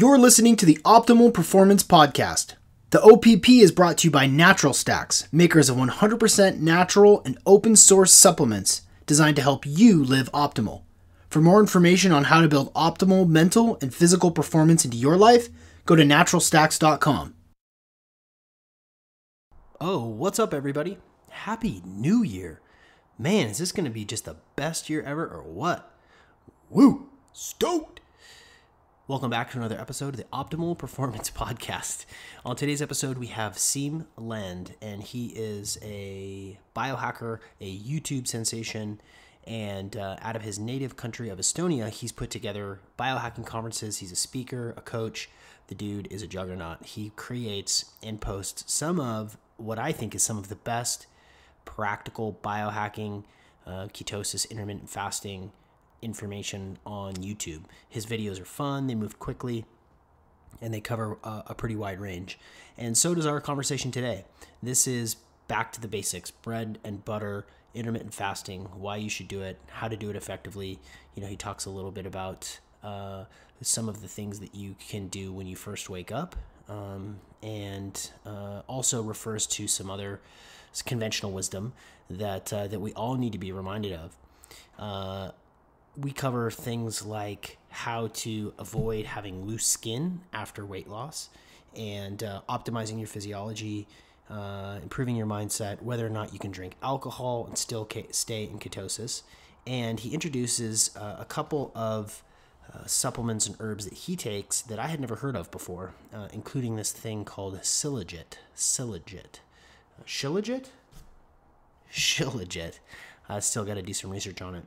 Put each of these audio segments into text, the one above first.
You're listening to the Optimal Performance Podcast. The OPP is brought to you by Natural Stacks, makers of 100% natural and open source supplements designed to help you live optimal. For more information on how to build optimal mental and physical performance into your life, go to naturalstacks.com. Oh, what's up, everybody? Happy New Year. Man, is this going to be just the best year ever or what? Woo! Stoked! Welcome back to another episode of the Optimal Performance Podcast. On today's episode, we have Siim Land, and he is a biohacker, a YouTube sensation, and out of his native country of Estonia, he's put together biohacking conferences. He's a speaker, a coach. The dude is a juggernaut. He creates and posts some of what I think is some of the best practical biohacking, ketosis, intermittent fasting information on YouTube. His videos are fun, they move quickly, and they cover a pretty wide range. And so does our conversation today. This is back to the basics: bread and butter, intermittent fasting, why you should do it, how to do it effectively. You know, he talks a little bit about some of the things that you can do when you first wake up, and also refers to some other conventional wisdom that we all need to be reminded of. We cover things like how to avoid having loose skin after weight loss, and optimizing your physiology, improving your mindset, whether or not you can drink alcohol and still stay in ketosis. And he introduces a couple of supplements and herbs that he takes that I had never heard of before, including this thing called Shilajit. I still got to do some research on it.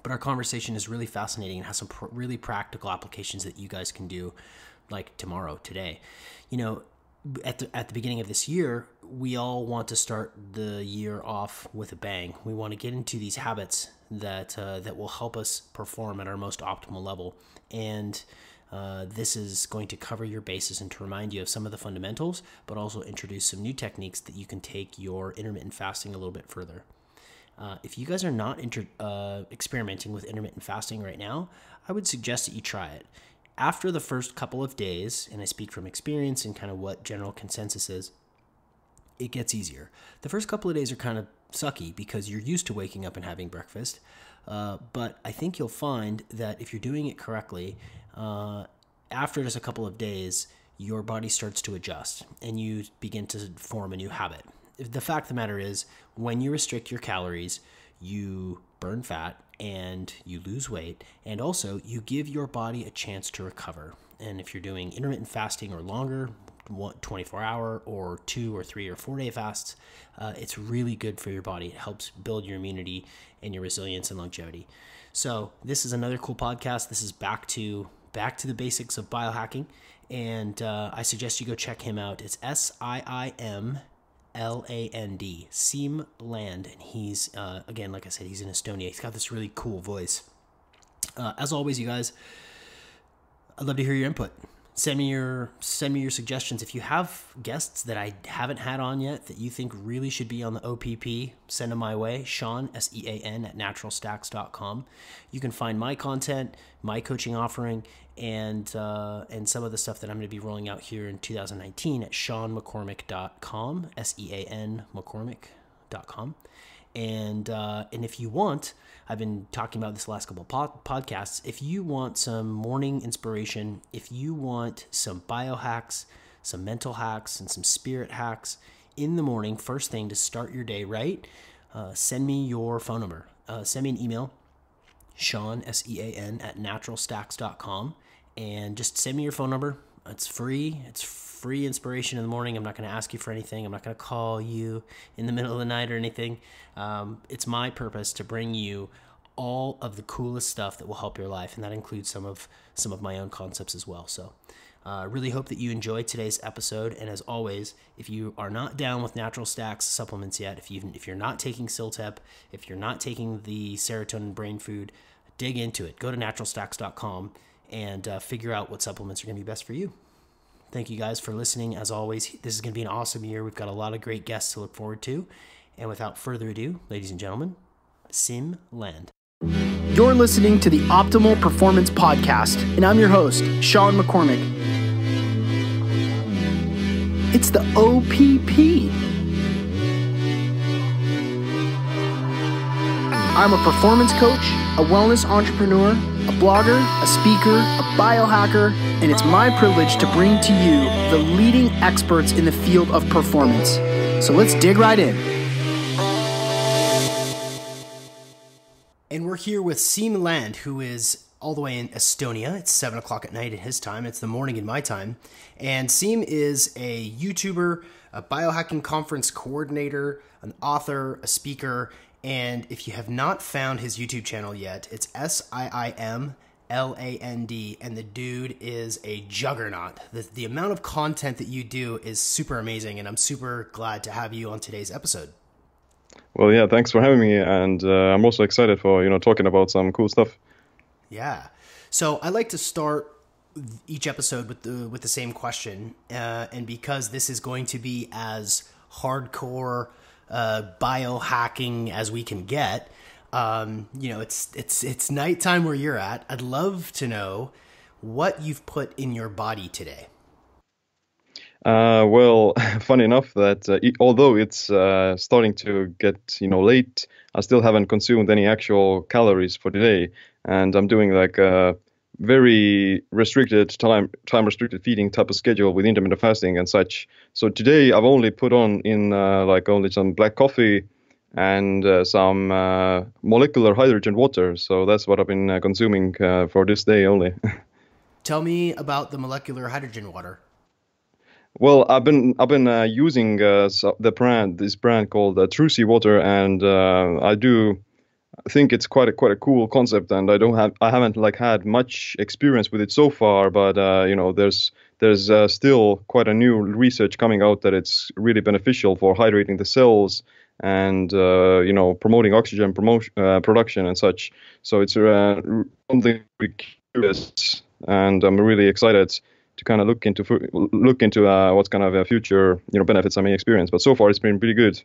But our conversation is really fascinating and has some really practical applications that you guys can do, like tomorrow, today. You know, at the beginning of this year, we all want to start the year off with a bang. We want to get into these habits that will help us perform at our most optimal level. And this is going to cover your bases and to remind you of some of the fundamentals, but also introduce some new techniques that you can take your intermittent fasting a little bit further. If you guys are not experimenting with intermittent fasting right now, I would suggest that you try it. After the first couple of days, and I speak from experience and kind of what general consensus is, it gets easier. The first couple of days are kind of sucky because you're used to waking up and having breakfast. But I think you'll find that if you're doing it correctly, after just a couple of days, your body starts to adjust and you begin to form a new habit. The fact of the matter is, when you restrict your calories, you burn fat and you lose weight, and also you give your body a chance to recover. And if you're doing intermittent fasting or longer, 24-hour or 2 or 3 or 4 day fasts, it's really good for your body. It helps build your immunity and your resilience and longevity. So this is another cool podcast. This is back to the basics of biohacking, and I suggest you go check him out. It's Siim Land, Siim Land, and he's, again, like I said, he's in Estonia. He's got this really cool voice. As always, you guys, I'd love to hear your input. Send me your suggestions. If you have guests that I haven't had on yet that you think really should be on the OPP, send them my way. Sean, Sean, at naturalstacks.com. You can find my content, my coaching offering, and some of the stuff that I'm going to be rolling out here in 2019 at seanmccormick.com, Sean McCormick.com. And if you want, I've been talking about this last couple of podcasts, if you want some morning inspiration, if you want some biohacks, some mental hacks, and some spirit hacks in the morning, first thing to start your day right, send me your phone number. Send me an email, Sean, Sean, at naturalstacks.com, and just send me your phone number. It's free. It's free inspiration in the morning. I'm not going to ask you for anything. I'm not going to call you in the middle of the night or anything. It's my purpose to bring you all of the coolest stuff that will help your life, and that includes some of my own concepts as well. So I really hope that you enjoyed today's episode. And as always, if you are not down with Natural Stacks supplements yet, if you're not taking Siltep, if you're not taking the serotonin brain food, dig into it. Go to naturalstacks.com and figure out what supplements are going to be best for you. Thank you guys for listening. As always, this is going to be an awesome year. We've got a lot of great guests to look forward to. And without further ado, ladies and gentlemen, Siim Land. You're listening to the Optimal Performance Podcast, and I'm your host, Sean McCormick. It's the OPP. I'm a performance coach, a wellness entrepreneur, a blogger, a speaker, a biohacker, and it's my privilege to bring to you the leading experts in the field of performance. So let's dig right in. And we're here with Siim Land, who is all the way in Estonia. It's 7 o'clock at night in his time. It's the morning in my time. And Siim is a YouTuber, a biohacking conference coordinator, an author, a speaker. And if you have not found his YouTube channel yet, it's Siim Land, and the dude is a juggernaut. The amount of content that you do is super amazing, and I'm super glad to have you on today's episode. Well, yeah, thanks for having me, and I'm also excited for talking about some cool stuff. Yeah, so I like to start each episode with the same question, and because this is going to be as hardcore biohacking as we can get, it's nighttime where you're at. I'd love to know what you've put in your body today. Well, funny enough that although it's starting to get late, I still haven't consumed any actual calories for today, and I'm doing like a very restricted time restricted feeding type of schedule with intermittent fasting and such. So today I've only put on in only some black coffee and some molecular hydrogen water. So that's what I've been consuming for this day only. Tell me about the molecular hydrogen water. Well, I've been using this brand called True Water, and I do think it's quite a cool concept, and I haven't had much experience with it so far, but there's still quite a new research coming out that it's really beneficial for hydrating the cells and promoting oxygen production and such. So it's something really curious, and I'm really excited to kind of look into what kind of future benefits I may experience. But so far it's been pretty good.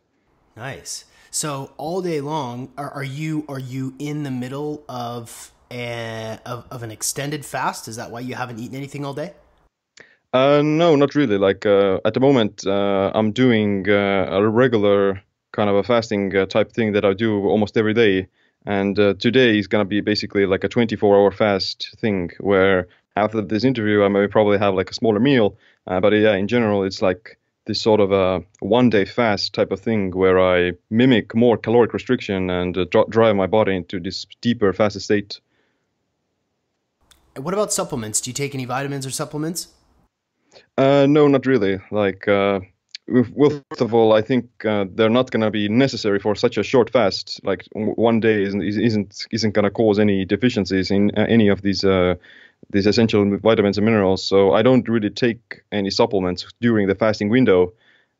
Nice. So all day long, are you in the middle of an extended fast? Is that why you haven't eaten anything all day? No, not really. At the moment, I'm doing a regular kind of a fasting type thing that I do almost every day. And today is going to be basically like a 24-hour fast thing where after this interview, I may probably have like a smaller meal. But yeah, in general, it's like this sort of a one-day fast type of thing where I mimic more caloric restriction and drive my body into this deeper, faster state. What about supplements? Do you take any vitamins or supplements? No, not really. Well, first of all, I think they're not going to be necessary for such a short fast. Like one day isn't going to cause any deficiencies in any of these essential vitamins and minerals. So I don't really take any supplements during the fasting window.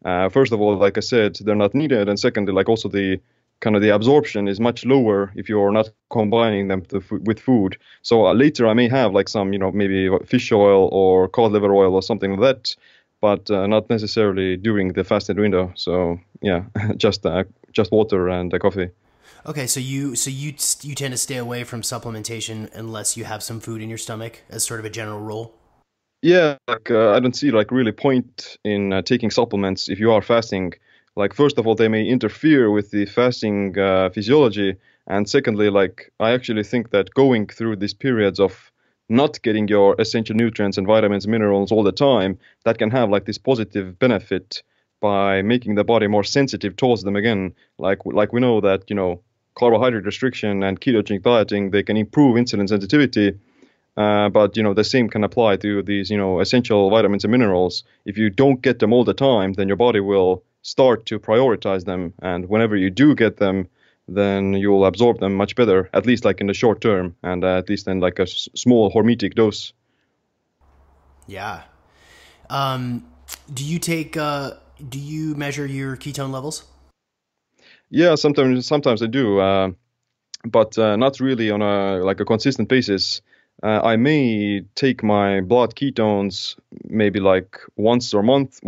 First of all, like I said, they're not needed, and secondly, also the absorption is much lower if you're not combining them with food. So later I may have some maybe fish oil or cod liver oil or something like that, but not necessarily during the fasted window. So yeah, just water and coffee. Okay, so you tend to stay away from supplementation unless you have some food in your stomach, as sort of a general rule. Yeah, I don't see really point in taking supplements if you are fasting. First of all, they may interfere with the fasting physiology, and secondly, I actually think that going through these periods of not getting your essential nutrients and vitamins and minerals all the time, that can have this positive benefit by making the body more sensitive towards them again. Like we know that carbohydrate restriction and ketogenic dieting, they can improve insulin sensitivity, but the same can apply to these essential vitamins and minerals. If you don't get them all the time, then your body will start to prioritize them, and whenever you do get them, then you'll absorb them much better, at least in the short term, and at least in a small hormetic dose. Yeah. Do you measure your ketone levels? Yeah, sometimes I do, but not really on a consistent basis. I may take my blood ketones maybe once a month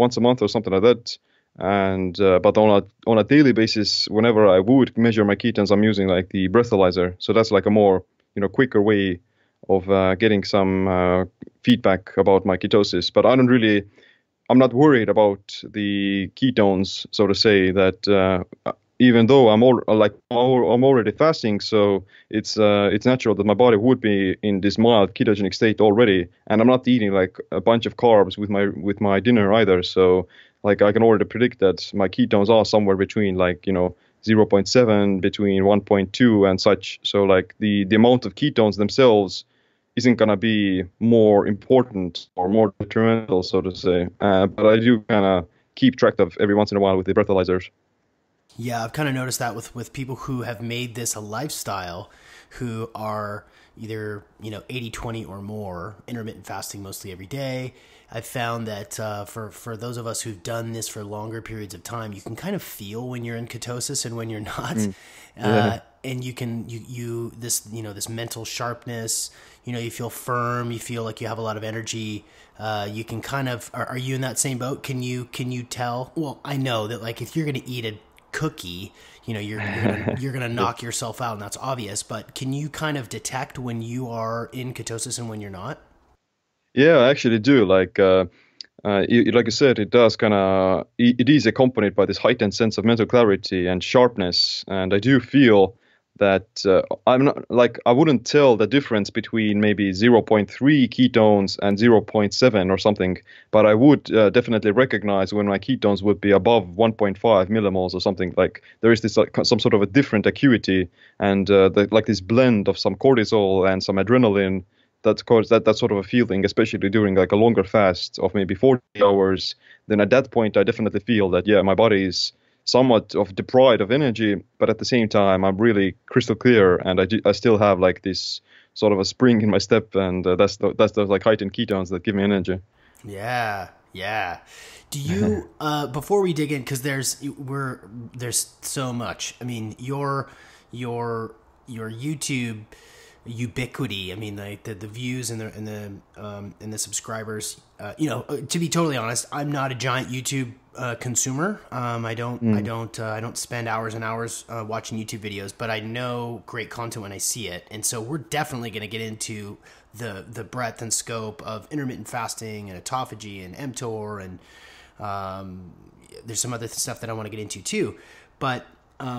or something like that. And but on a daily basis, whenever I would measure my ketones, I'm using the breathalyzer. So that's a more quicker way of getting some feedback about my ketosis. But I'm not worried about the ketones, so to say, that even though I'm already fasting, so it's natural that my body would be in this mild ketogenic state already, and I'm not eating like a bunch of carbs with my dinner either. So like I can already predict that my ketones are somewhere between like 0.7 between 1.2 and such. So like the amount of ketones themselves isn't going to be more important or more detrimental, so to say. But I do kind of keep track of every once in a while with the breathalyzers. Yeah, I've kind of noticed that with people who have made this a lifestyle, who are either 80-20 or more, intermittent fasting mostly every day. I've found that for those of us who've done this for longer periods of time, you can kind of feel when you're in ketosis and when you're not. Yeah. And you can this mental sharpness, you feel firm, you feel like you have a lot of energy. You can kind of, are you in that same boat? Can you tell? Well, I know that like if you're going to eat a cookie, you're gonna knock yourself out, and that's obvious. But can you kind of detect when you are in ketosis and when you're not? Yeah, I actually do. Like like I said, it does it is accompanied by this heightened sense of mental clarity and sharpness, and I do feel that I'm not like I wouldn't tell the difference between maybe 0.3 ketones and 0.7 or something, but I would definitely recognize when my ketones would be above 1.5 millimoles or something. Like there is this some sort of a different acuity, and like this blend of some cortisol and some adrenaline that causes that sort of a feeling, especially during like a longer fast of maybe 40 hours. Then at that point, I definitely feel that my body is somewhat of deprived of energy, but at the same time, I'm really crystal clear, and I still have like this sort of a spring in my step, and that's those like heightened ketones that give me energy. Yeah, yeah. Do you before we dig in, because there's so much. I mean, your YouTube ubiquity. I mean, like the views and the subscribers. To be totally honest, I'm not a giant YouTube consumer. I don't spend hours and hours watching YouTube videos, but I know great content when I see it. And so we're definitely going to get into the breadth and scope of intermittent fasting and autophagy and mTOR, and there's some other stuff that I want to get into too. But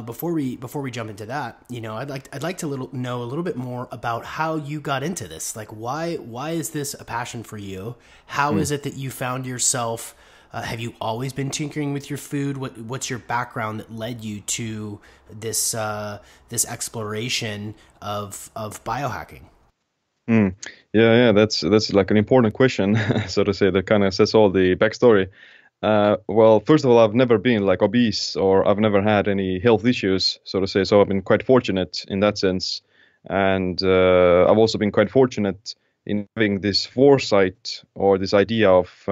before we jump into that, I'd like to know a little bit more about how you got into this. Like, why is this a passion for you? How is it that you found yourself? Have you always been tinkering with your food? What's your background that led you to this exploration of biohacking? Yeah, that's like an important question, so to say, that kind of says all the backstory. Well, first of all, I've never been like obese, or I've never had any health issues, so to say. So I've been quite fortunate in that sense. And I've also been quite fortunate in having this foresight or this idea of,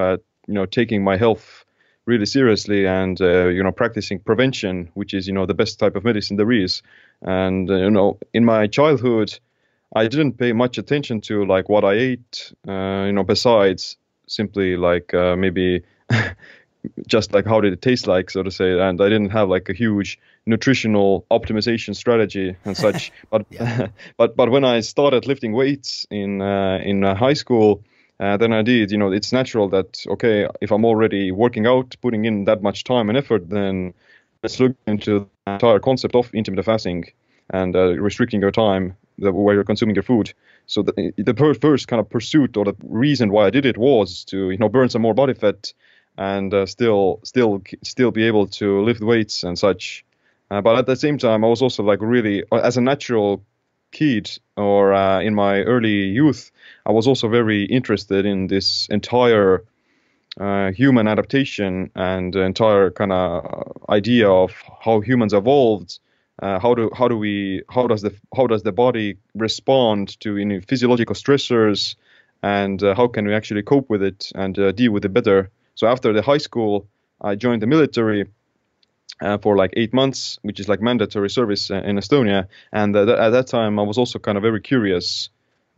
taking my health really seriously, and, practicing prevention, which is, the best type of medicine there is. And, in my childhood, I didn't pay much attention to like what I ate, besides simply like maybe just like how did it taste like, so to say. And I didn't have like a huge nutritional optimization strategy and such. But Yeah. but when I started lifting weights in high school, then I did. It's natural that okay, if I'm already working out, putting in that much time and effort, then let's look into the entire concept of intermittent fasting and restricting your time where you're consuming your food. So the first kind of pursuit, or the reason why I did it, was to burn some more body fat and still be able to lift weights and such. But at the same time, I was also like really, as a natural kid, or in my early youth, I was also very interested in this entire human adaptation and the entire kind of idea of how humans evolved. How does the body respond to physiological stressors, and how can we actually cope with it and deal with it better? So after the high school, I joined the military for like 8 months, which is like mandatory service in Estonia. And at that time, I was also kind of very curious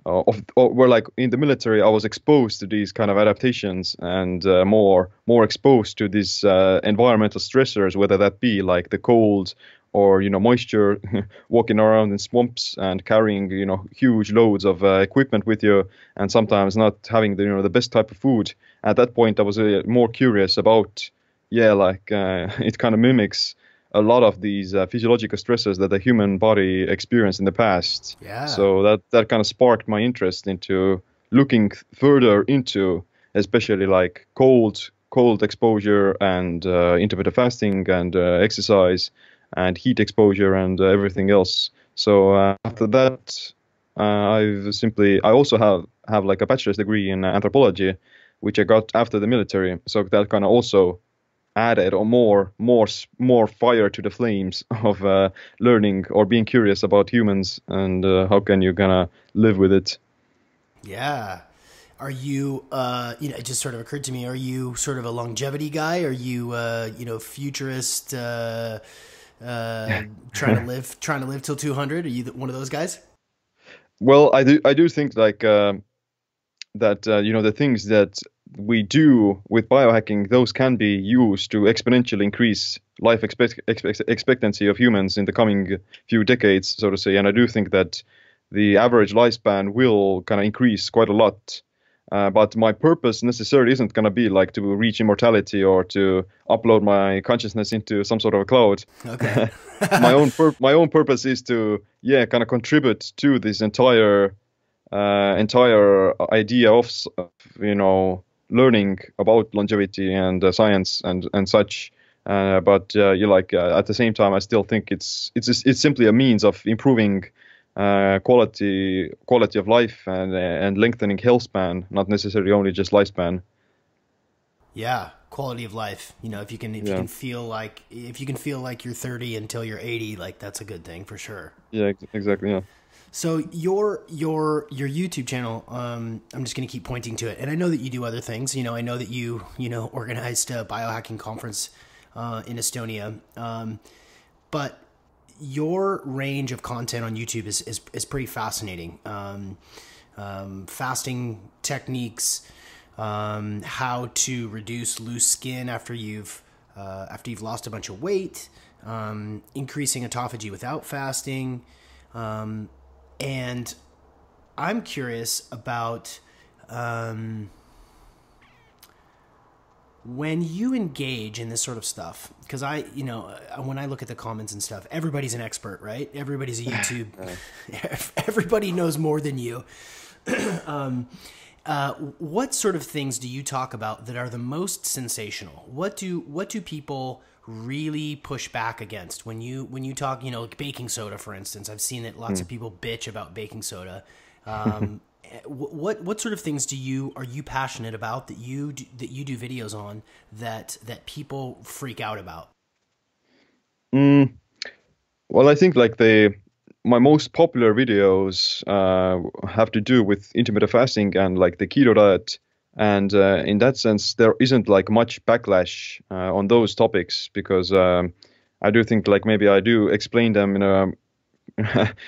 where like in the military, I was exposed to these kind of adaptations and more exposed to these environmental stressors, whether that be like the cold or moisture, walking around in swamps and carrying huge loads of equipment with you, and sometimes not having the best type of food. At that point, I was more curious about it kind of mimics a lot of these physiological stresses that the human body experienced in the past. Yeah. So that kind of sparked my interest into looking further into, especially like cold exposure and intermittent fasting and exercise and heat exposure and everything else. So after that, I also have like a bachelor's degree in anthropology, which I got after the military. So that kind of also added or more fire to the flames of learning or being curious about humans and how can you gonna live with it. Yeah. Are you, it just sort of occurred to me, are you sort of a longevity guy? Are you, futurist, trying to live till 200? Are you one of those guys? Well, I do think like that the things that we do with biohacking, those can be used to exponentially increase life expectancy of humans in the coming few decades, so to say. And I do think that the average lifespan will kind of increase quite a lot. But my purpose necessarily isn't going to be like to reach immortality or to upload my consciousness into some sort of a cloud. Okay. My own purpose is to kind of contribute to this entire idea of learning about longevity and science and such. But at the same time, I still think it's simply a means of improving quality of life and lengthening health span, not necessarily only just lifespan. Yeah, quality of life. If you can feel like you're 30 until you're 80, like that's a good thing for sure. Yeah, exactly. Yeah. So your YouTube channel, I'm just going to keep pointing to it, and I know that you do other things. I know that you organized a biohacking conference in Estonia, but your range of content on YouTube is pretty fascinating. Fasting techniques, how to reduce loose skin after you've lost a bunch of weight, increasing autophagy without fasting, and I'm curious about when you engage in this sort of stuff, because when I look at the comments and stuff, everybody's an expert, right? Everybody's a YouTube. Everybody knows more than you. What sort of things do you talk about that are the most sensational? What do people really push back against when you talk? Like baking soda, for instance. I've seen that lots of people bitch about baking soda. What sort of things are you passionate about that you do videos on that people freak out about? Well, I think like my most popular videos have to do with intermittent fasting and like the keto diet, and in that sense, there isn't like much backlash on those topics because I do think like maybe I do explain them in a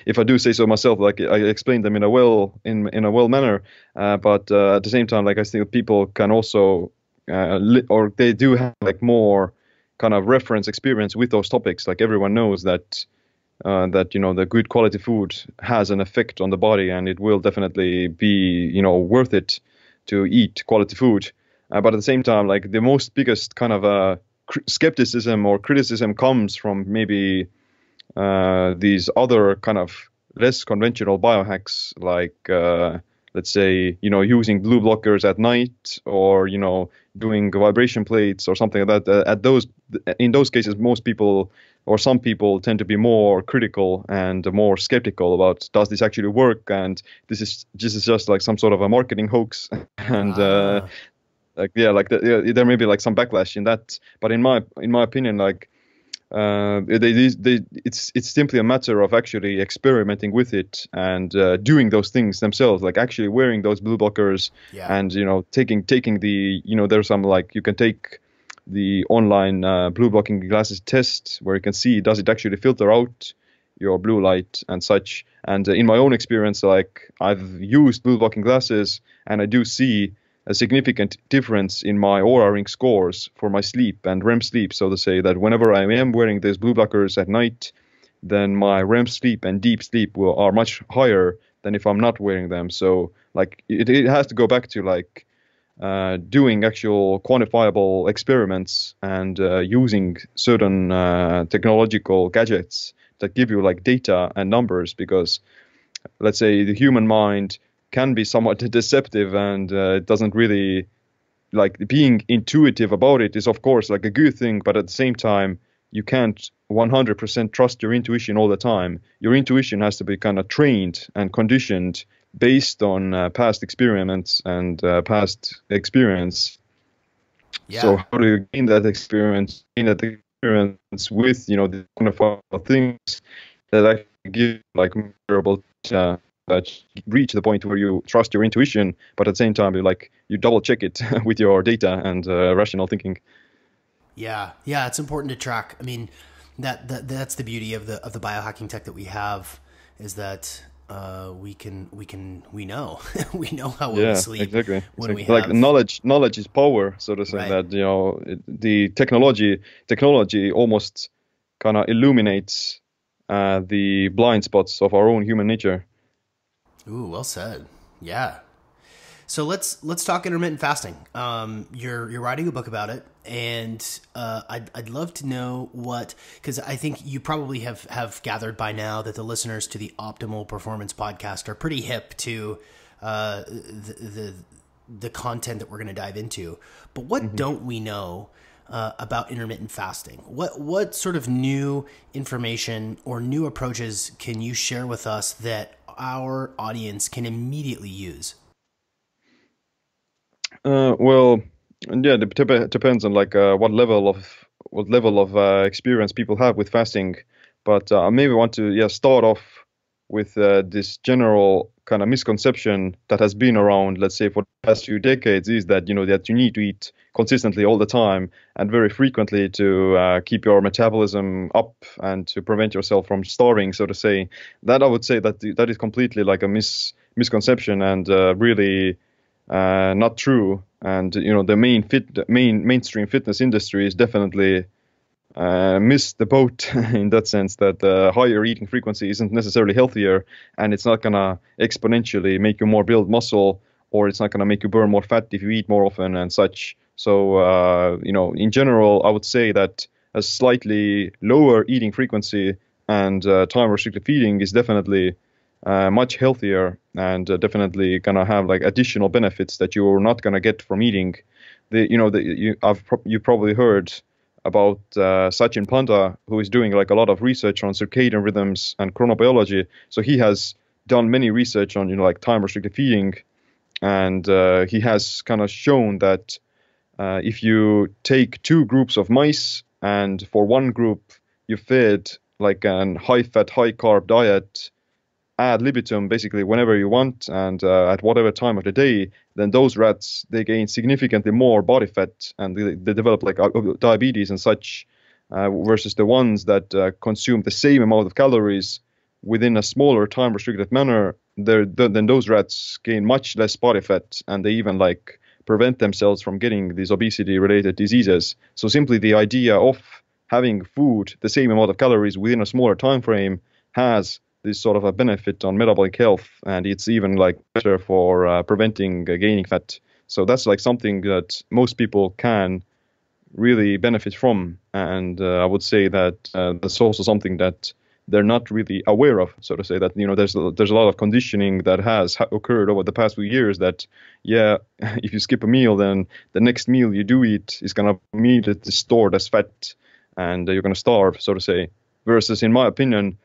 if I do say so myself, like I explain them in a well manner, but at the same time, like I think people can also or they do have like more kind of reference experience with those topics. Like everyone knows that the good quality food has an effect on the body, and it will definitely be worth it to eat quality food. But at the same time, like the biggest kind of skepticism or criticism comes from maybe these other kind of less conventional biohacks, like let's say using blue blockers at night, or doing vibration plates or something like that. In those cases, most people or some people tend to be more critical and more skeptical about, does this actually work, and this is just like some sort of a marketing hoax. And there may be like some backlash in that, but in my opinion, like it's simply a matter of actually experimenting with it and doing those things themselves, like actually wearing those blue blockers and taking the there's some, like, you can take the online blue blocking glasses test where you can see, does it actually filter out your blue light and such. And in my own experience, like, I've used blue blocking glasses and I do see a significant difference in my Oura ring scores for my sleep and REM sleep. So to say that whenever I am wearing these blue blockers at night, then my REM sleep and deep sleep are much higher than if I'm not wearing them. So like it has to go back to like doing actual quantifiable experiments and using certain technological gadgets that give you like data and numbers, because let's say the human mind can be somewhat deceptive, and it doesn't really like being intuitive about it is of course like a good thing, but at the same time you can't 100% trust your intuition all the time. Your intuition has to be kind of trained and conditioned based on past experiments and past experience. Yeah. So how do you gain that experience? Gain that experience with the quantifiable things that actually give like measurable data that reach the point where you trust your intuition, but at the same time you double check it with your data and rational thinking. Yeah, it's important to track. I mean, that's the beauty of the biohacking tech that we have, is that we know we know how well we sleep. Exactly. When we like have knowledge is power, so to say. Right. That the technology almost kind of illuminates the blind spots of our own human nature. Ooh, well said. Yeah. So let's talk intermittent fasting. You're writing a book about it, and I'd love to know because I think you probably have gathered by now that the listeners to the Optimal Performance podcast are pretty hip to the content that we're going to dive into. But what don't we know about intermittent fasting? What sort of new information or new approaches can you share with us that our audience can immediately use? Well, yeah, it depends on like what level of experience people have with fasting. But I maybe want to start off with this general kind of misconception that has been around, let's say, for the past few decades, is that that you need to eat consistently all the time and very frequently to keep your metabolism up and to prevent yourself from starving, so to say. That I would say that is completely like a misconception and really not true. And the mainstream fitness industry is definitely missed the boat in that sense, that higher eating frequency isn't necessarily healthier, and it's not gonna exponentially make you more build muscle, or it's not gonna make you burn more fat if you eat more often and such. So in general, I would say that a slightly lower eating frequency and time restricted feeding is definitely much healthier and definitely gonna have like additional benefits that you're not gonna get from eating. You probably heard about Sachin Panda, who is doing like a lot of research on circadian rhythms and chronobiology. So he has done many research on like time restricted feeding, and he has kind of shown that if you take two groups of mice, and for one group you fed like an high fat, high carb diet ad libitum, basically whenever you want and at whatever time of the day, then those rats, they gain significantly more body fat and they develop like diabetes and such, versus the ones that consume the same amount of calories within a smaller time restricted manner. Then those rats gain much less body fat, and they even like prevent themselves from getting these obesity related diseases. So simply the idea of having food the same amount of calories within a smaller time frame has this sort of a benefit on metabolic health, and it's even like better for preventing gaining fat. So that's like something that most people can really benefit from, and I would say that that's also something that they're not really aware of, so to say. That there's a lot of conditioning that has occurred over the past few years that if you skip a meal, then the next meal you do eat is gonna be immediately stored as fat, and you're gonna starve, so to say. Versus, in my opinion,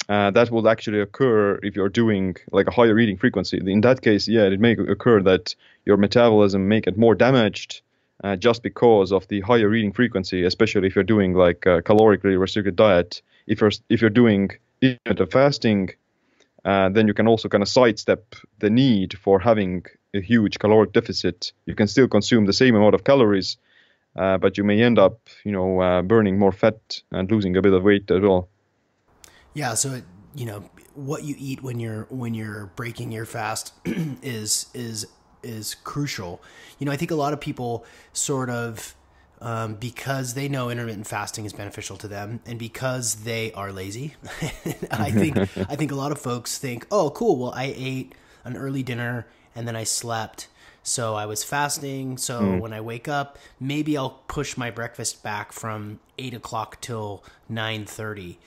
that will actually occur if you're doing like a higher eating frequency. In that case, it may occur that your metabolism may get more damaged just because of the higher eating frequency, especially if you're doing like a calorically restricted diet. If you're doing intermittent fasting, then you can also kind of sidestep the need for having a huge caloric deficit. You can still consume the same amount of calories, but you may end up, burning more fat and losing a bit of weight as well. Yeah, so what you eat when you're breaking your fast is is crucial. You know, I think a lot of people sort of, because they know intermittent fasting is beneficial to them, and because they are lazy, I think a lot of folks think, oh, cool. Well, I ate an early dinner and then I slept, so I was fasting. So when I wake up, maybe I'll push my breakfast back from 8 o'clock till 9:30,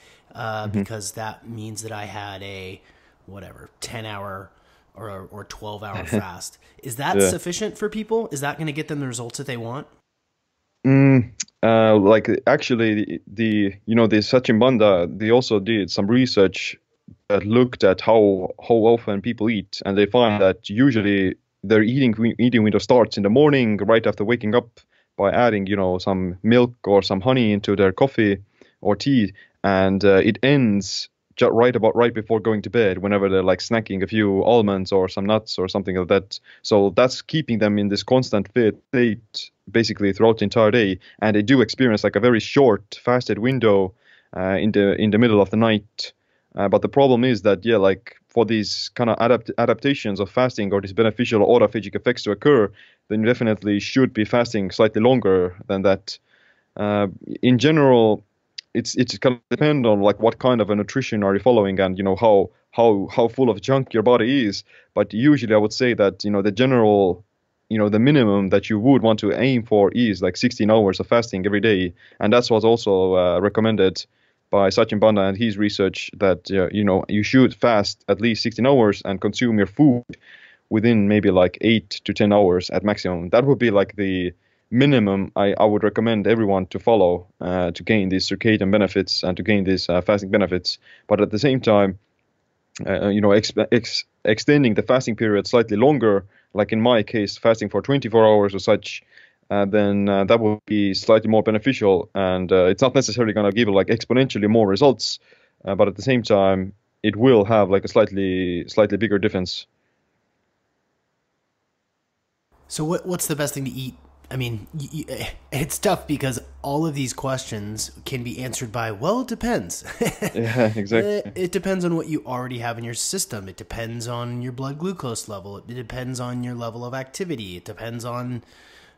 because that means that I had a 10-hour or 12-hour fast. Is that sufficient for people? Is that going to get them the results that they want? Like actually, the Siim Land, they also did some research that looked at how often people eat, and they find that usually their eating window starts in the morning right after waking up by adding some milk or some honey into their coffee or tea, and it ends just right before going to bed, whenever they're like snacking a few almonds or some nuts or something like that. So that's keeping them in this constant fit state basically throughout the entire day, and they do experience like a very short fasted window in the middle of the night. But the problem is that like for these kind of adaptations of fasting or these beneficial autophagic effects to occur, then you definitely should be fasting slightly longer than that. In general, it's kind of depend on like what kind of a nutrition are you following, and how full of junk your body is. But usually I would say that the general, the minimum that you would want to aim for is like 16 hours of fasting every day, and that's what's also recommended by Siim Land and his research, that you should fast at least 16 hours and consume your food within maybe like 8 to 10 hours at maximum. That would be like the minimum I would recommend everyone to follow to gain these circadian benefits and to gain these fasting benefits. But at the same time, extending the fasting period slightly longer, like in my case, fasting for 24 hours or such, then that will be slightly more beneficial, and it's not necessarily going to give like exponentially more results, but at the same time, it will have like a slightly bigger difference. So what's the best thing to eat? I mean, it's tough because all of these questions can be answered by, well, it depends. Yeah, exactly. It depends on what you already have in your system. It depends on your blood glucose level. It depends on your level of activity. It depends on,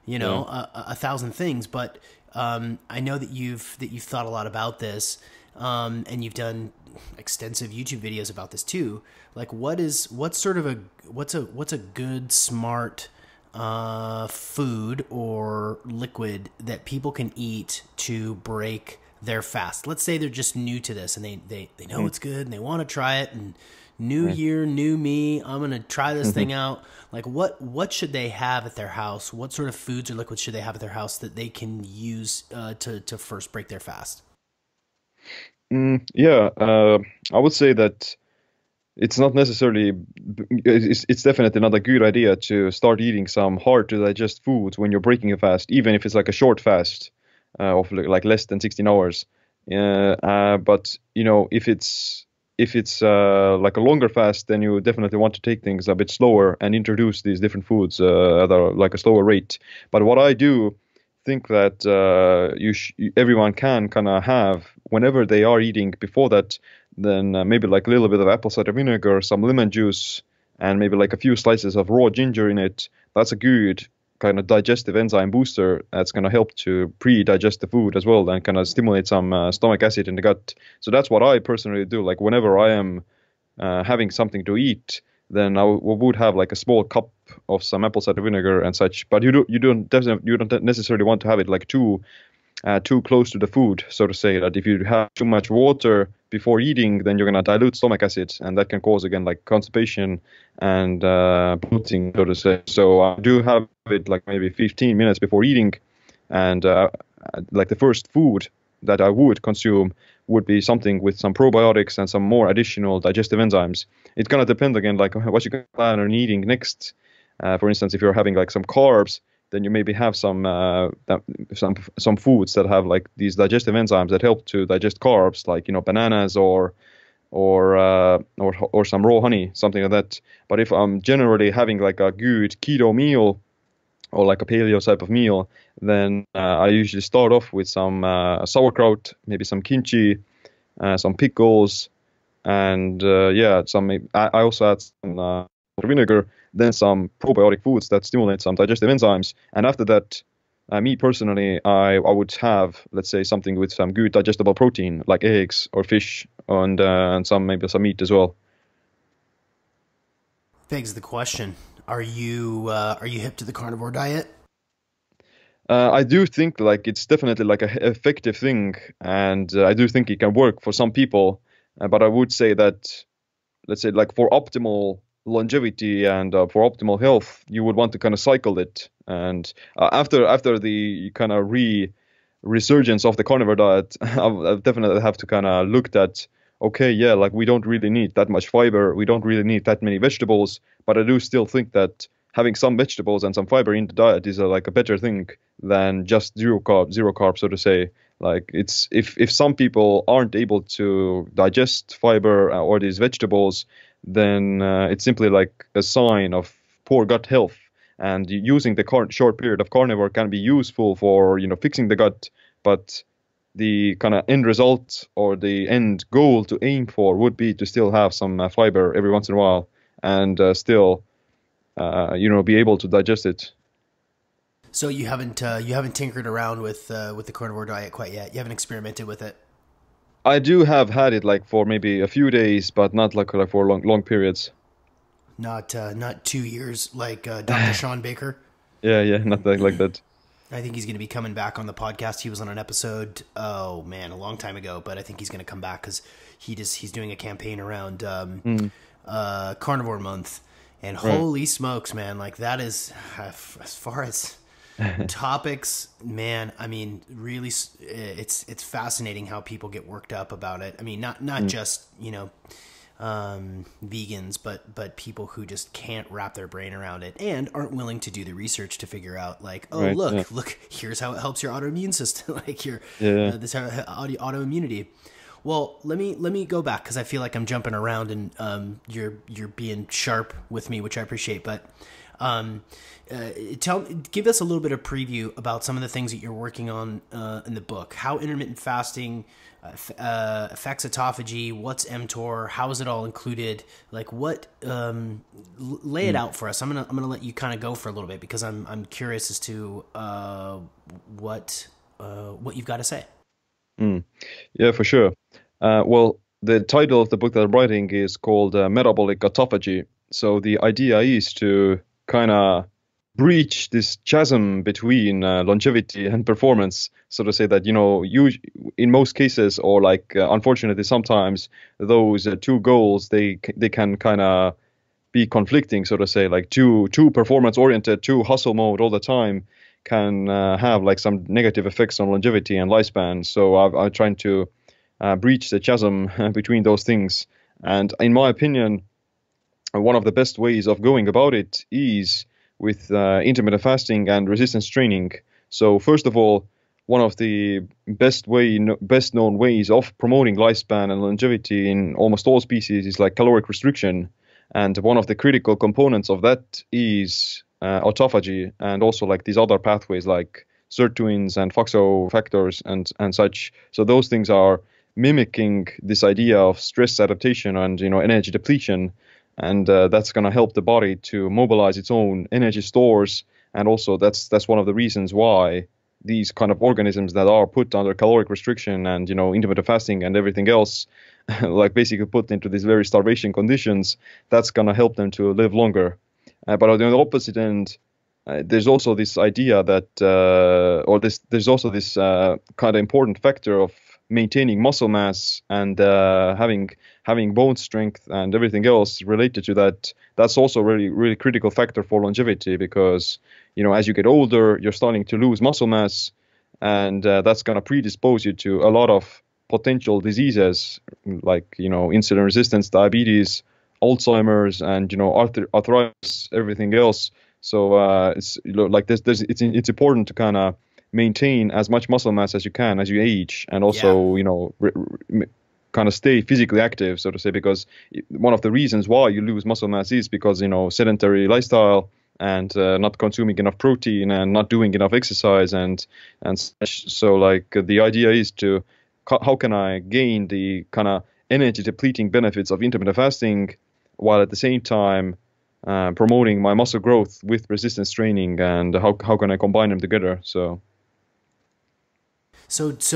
a thousand things. But I know that you've thought a lot about this, and you've done extensive YouTube videos about this too. Like, what's a good, smart food or liquid that people can eat to break their fast? Let's say they're just new to this and they know it's good and they want to try it, and new year, new me, I'm going to try this thing out. Like what should they have at their house? What sort of foods or liquids should they have at their house that they can use to first break their fast? I would say that it's not necessarily, it's definitely not a good idea to start eating some hard to digest foods when you're breaking a fast, even if it's like a short fast of like less than 16 hours. But if it's like a longer fast, then you definitely want to take things a bit slower and introduce these different foods at like a slower rate. But what I do think that everyone can kind of have whenever they are eating before that, then maybe like a little bit of apple cider vinegar, some lemon juice, and maybe like a few slices of raw ginger in it. That's a good kind of digestive enzyme booster that's going to help to pre-digest the food as well and kind of stimulate some stomach acid in the gut. So that's what I personally do. Like whenever I am having something to eat, then I would have like a small cup of some apple cider vinegar and such. But you don't necessarily want to have it like too close to the food, so to say. That if you have too much water before eating, then you're going to dilute stomach acid, and that can cause again like constipation and bloating, so to say. So I do have it like maybe 15 minutes before eating, and like the first food that I would consume would be something with some probiotics and some more additional digestive enzymes. It's going to depend again like what you can plan on eating next. For instance, if you're having like some carbs, then you maybe have some foods that have like these digestive enzymes that help to digest carbs, like bananas or some raw honey, something like that. But if I'm generally having like a good keto meal or like a paleo type of meal, then I usually start off with some sauerkraut, maybe some kimchi, some pickles, and I also add some vinegar, then some probiotic foods that stimulate some digestive enzymes, and after that, me personally, I would have, let's say, something with some good digestible protein like eggs or fish and maybe some meat as well. Begs the question: are you hip to the carnivore diet? I do think like it's definitely like a effective thing, and I do think it can work for some people. But I would say that, let's say, like for optimal longevity and for optimal health, you would want to kind of cycle it. And after the kind of resurgence of the carnivore diet, I've definitely have to kind of looked at, okay, yeah, like we don't really need that much fiber, we don't really need that many vegetables, but I do still think that having some vegetables and some fiber in the diet is like a better thing than just zero carb, so to say. Like it's if some people aren't able to digest fiber or these vegetables, then it's simply like a sign of poor gut health. And using the short period of carnivore can be useful for fixing the gut, but the kind of end result or the end goal to aim for would be to still have some fiber every once in a while and still be able to digest it. So you haven't tinkered around with the carnivore diet quite yet. You haven't experimented with it. I do have had it like for maybe a few days, but not like for long periods. Not 2 years like Dr. Sean Baker. Yeah, not like that. I think he's going to be coming back on the podcast. He was on an episode, oh man, a long time ago, but I think he's going to come back because he's doing a campaign around Carnivore Month, and holy smokes, man! Like that is as far as topics, man. I mean, really, it's fascinating how people get worked up about it. I mean, not just vegans, but people who just can't wrap their brain around it and aren't willing to do the research to figure out like, oh, right, look, here's how it helps your autoimmune system, like your this autoimmunity. Well, let me go back because I feel like I'm jumping around and you're being sharp with me, which I appreciate. But give us a little bit of preview about some of the things that you're working on in the book. How intermittent fasting affects autophagy. What's mTOR? How is it all included? Like what? Lay it out for us. I'm gonna let you kind of go for a little bit because I'm curious as to what you've got to say. Yeah, for sure. Well, the title of the book that I'm writing is called Metabolic Autophagy. So the idea is to kind of breach this chasm between longevity and performance, so to say that, in most cases, or like unfortunately sometimes, those two goals, they can kind of be conflicting, so to say, like too performance oriented, too hustle mode all the time can have like some negative effects on longevity and lifespan. So I'm trying to breach the chasm between those things. And in my opinion, one of the best ways of going about it is with intermittent fasting and resistance training. So first of all, one of the best known ways of promoting lifespan and longevity in almost all species is like caloric restriction. And one of the critical components of that is autophagy, and also like these other pathways like sirtuins and FOXO factors and such. So those things are mimicking this idea of stress adaptation and energy depletion, and that's going to help the body to mobilize its own energy stores. And also that's one of the reasons why these kind of organisms that are put under caloric restriction and intermittent fasting and everything else, like basically put into these very starvation conditions, that's going to help them to live longer. But on the opposite end, there's also this idea that, there's also this kind of important factor of maintaining muscle mass and having bone strength and everything else related to that. That's also really, really critical factor for longevity because, as you get older, you're starting to lose muscle mass, and that's going to predispose you to a lot of potential diseases like, insulin resistance, diabetes, Alzheimer's, and arthritis, everything else. So it's like it's important to kind of maintain as much muscle mass as you can as you age, and also kind of stay physically active, so to say, because one of the reasons why you lose muscle mass is because sedentary lifestyle and not consuming enough protein and not doing enough exercise and such. So like the idea is to how can I gain the kind of energy depleting benefits of intermittent fasting while at the same time promoting my muscle growth with resistance training, and how can I combine them together? So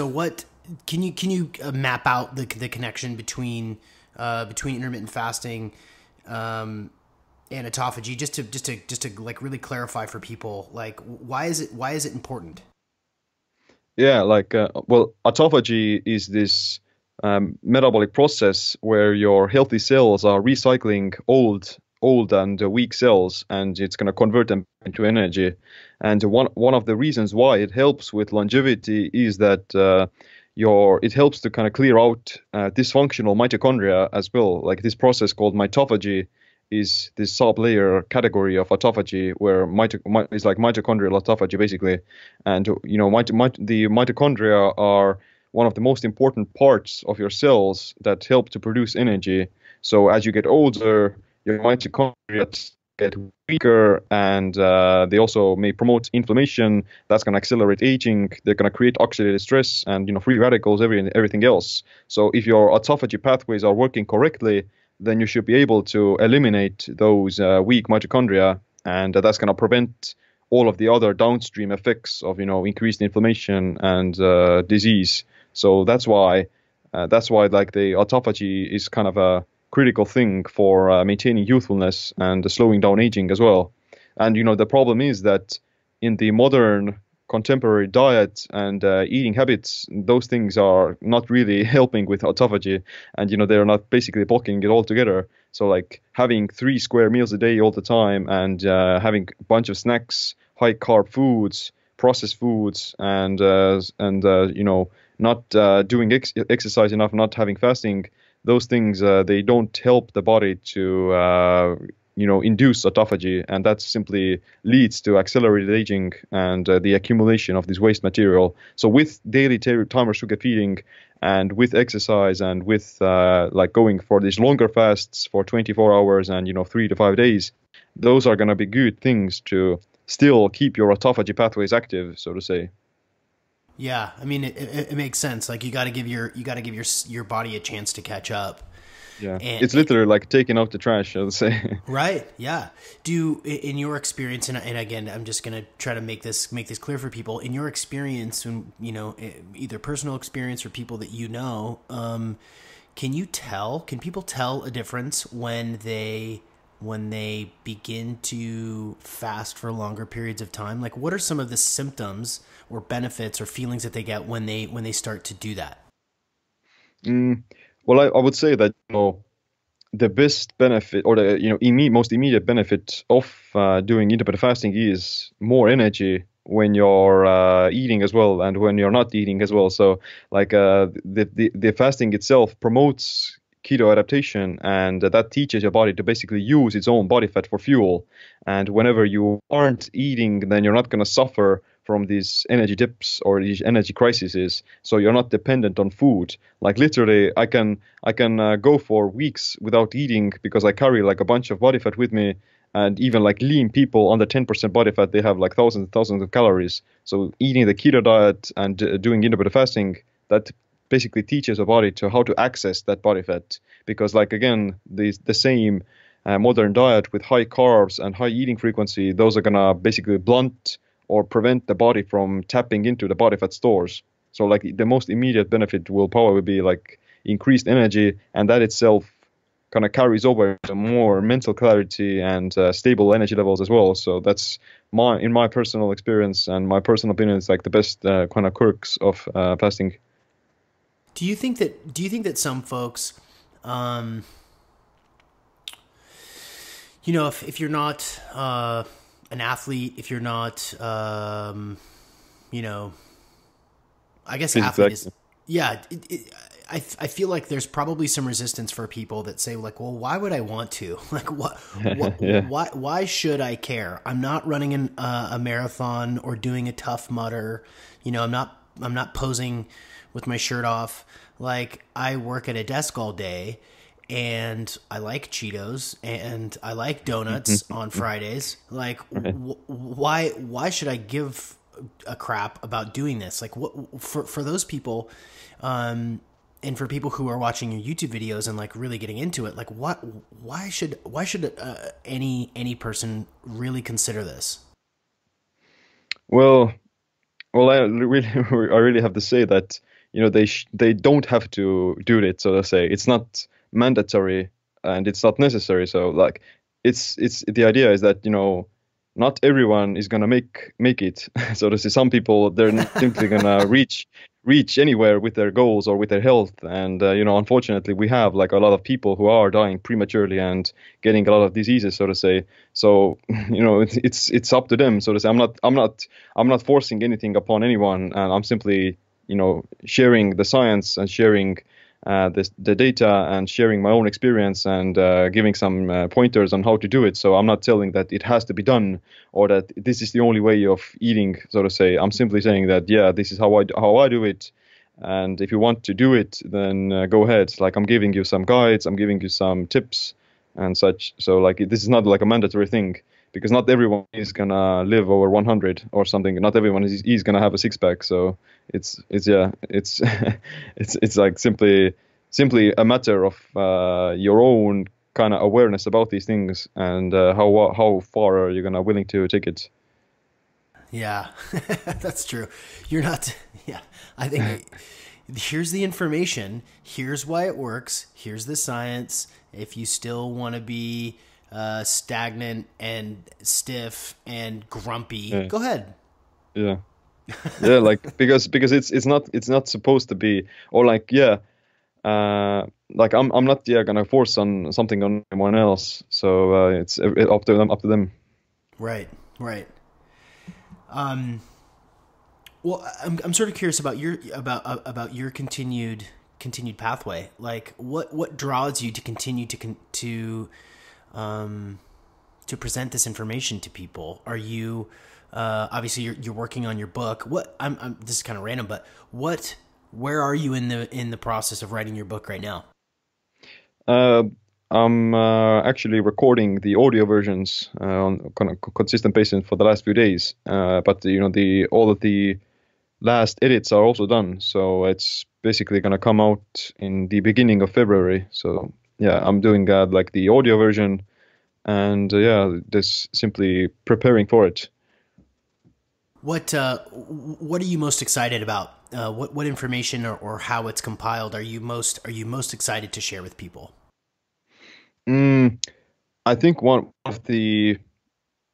what can you map out the connection between intermittent fasting and autophagy, just to like really clarify for people, like why is it important? Yeah, like well, autophagy is this metabolic process where your healthy cells are recycling old and weak cells, and it's going to convert them into energy. And one of the reasons why it helps with longevity is that it helps to kind of clear out dysfunctional mitochondria as well. Like this process called mitophagy is this sub-layer category of autophagy, where it's like mitochondrial autophagy basically. And the mitochondria are one of the most important parts of your cells that help to produce energy. So as you get older, your mitochondria get weaker, and they also may promote inflammation. That's going to accelerate aging. They're going to create oxidative stress and free radicals, everything else. So if your autophagy pathways are working correctly, then you should be able to eliminate those weak mitochondria, and that's going to prevent all of the other downstream effects of increased inflammation and disease. So that's why like the autophagy is kind of a critical thing for maintaining youthfulness and slowing down aging as well. And the problem is that in the modern contemporary diet and eating habits, those things are not really helping with autophagy, and they're not basically blocking it altogether. So like having 3 square meals a day all the time, and having a bunch of snacks, high carb foods, processed foods, and not doing exercise enough, not having fasting, those things they don't help the body to induce autophagy, and that simply leads to accelerated aging and the accumulation of this waste material. So with daily timer sugar feeding, and with exercise, and with like going for these longer fasts for 24 hours and 3 to 5 days, those are going to be good things to still keep your autophagy pathways active, so to say. Yeah, I mean it makes sense. Like you got to give your body a chance to catch up. Yeah, it's literally like taking out the trash, I would say. Right. Yeah. In your experience, and again, I'm just gonna try to make this clear for people. In your experience, when either personal experience or people that can people tell a difference when they begin to fast for longer periods of time? Like, what are some of the symptoms or benefits or feelings that they get when they start to do that? Well, I would say that the best benefit, or the most immediate benefit of doing intermittent fasting is more energy when you're eating as well, and when you're not eating as well. So like the fasting itself promotes keto adaptation, and that teaches your body to basically use its own body fat for fuel. And whenever you aren't eating, then you're not going to suffer from these energy dips or these energy crises. So you're not dependent on food. Like literally, I can go for weeks without eating because I carry like a bunch of body fat with me. And even like lean people under 10% body fat, they have like thousands and thousands of calories. So eating the keto diet and doing intermittent fasting, that basically teaches the body to how to access that body fat. Because like again, the same modern diet with high carbs and high eating frequency, those are gonna basically blunt or prevent the body from tapping into the body fat stores. So like the most immediate benefit will probably be like increased energy, and that itself kind of carries over to more mental clarity and stable energy levels as well. So that's in my personal experience and my personal opinion, it's like the best kind of quirks of fasting. Do you think that some folks, if you're not an athlete, if you're not, I guess athlete is, yeah. I feel like there's probably some resistance for people that say like, well, why would I want to? Like, Yeah. why should I care? I'm not running a marathon or doing a Tough Mudder. I'm not posing with my shirt off. Like, I work at a desk all day, and I like Cheetos, and I like donuts on Fridays. Like, why should I give a crap about doing this? Like, what for those people, and for people who are watching your YouTube videos and like really getting into it, like why should any person really consider this? Well, I really I really have to say that they don't have to do it. So to say, it's not mandatory and it's not necessary. So like, it's the idea is that not everyone is gonna make it. So to say, some people they're not simply gonna reach anywhere with their goals or with their health. And unfortunately, we have like a lot of people who are dying prematurely and getting a lot of diseases, so to say. So it's up to them. So to say, I'm not forcing anything upon anyone, and I'm simply sharing the science and sharing the data and sharing my own experience and giving some pointers on how to do it. So I'm not telling that it has to be done or that this is the only way of eating, so to say. I'm simply saying that, yeah, this is how I do it. And if you want to do it, then go ahead. Like, I'm giving you some guides, I'm giving you some tips and such. So like, this is not like a mandatory thing, because not everyone is gonna live over 100 or something. Not everyone is gonna have a six pack. So it's it's like simply a matter of your own kind of awareness about these things and how far are you gonna willing to take it. Yeah, that's true. You're not. Yeah, I think here's the information. Here's why it works. Here's the science. If you still want to be stagnant and stiff and grumpy, go ahead. Yeah. Yeah, like because it's not supposed to be, or like, yeah, like I'm not gonna force on something on anyone else. So it's up to them. Right. Well, I'm sort of curious about your continued pathway. Like, what draws you to continue to present this information to people? Are you obviously you're working on your book? This is kind of random, but where are you in the process of writing your book right now? I'm actually recording the audio versions on kind of consistent basis for the last few days. But all of the last edits are also done, so it's basically gonna come out in the beginning of February. So yeah, I'm doing like the audio version, and just simply preparing for it. What are you most excited about? What information or how it's compiled are you most excited to share with people? I think one of the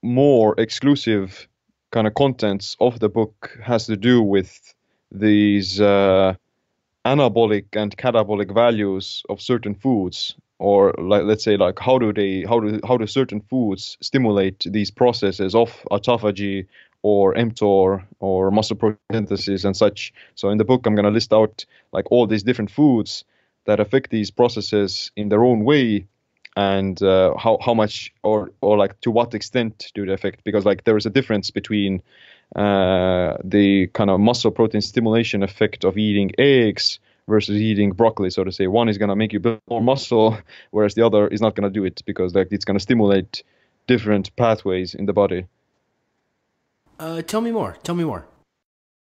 more exclusive kind of contents of the book has to do with these anabolic and catabolic values of certain foods, or like, let's say, like how do certain foods stimulate these processes of autophagy or mTOR or muscle protein synthesis and such. So in the book, I'm going to list out like all these different foods that affect these processes in their own way, and how much or like to what extent do they affect, because like there is a difference between the kind of muscle protein stimulation effect of eating eggs versus eating broccoli, so to say. One is going to make you build more muscle, whereas the other is not going to do it, because like it's going to stimulate different pathways in the body. Tell me more.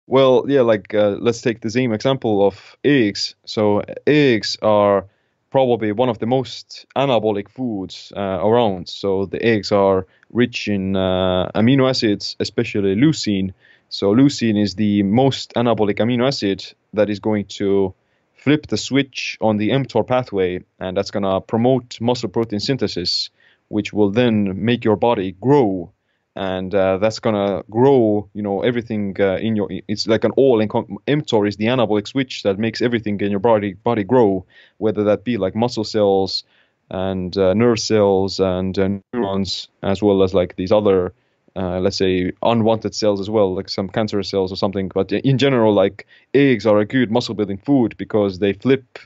Well, yeah, like let's take the same example of eggs. So eggs are probably one of the most anabolic foods around. So the eggs are rich in amino acids, especially leucine. So leucine is the most anabolic amino acid that is going to flip the switch on the mTOR pathway, and that's going to promote muscle protein synthesis, which will then make your body grow. And that's gonna grow, everything in your. It's like an mTOR is the anabolic switch that makes everything in your body grow, whether that be like muscle cells and nerve cells and neurons, as well as like these other, let's say, unwanted cells as well, like some cancerous cells or something. But in general, like eggs are a good muscle building food because they flip,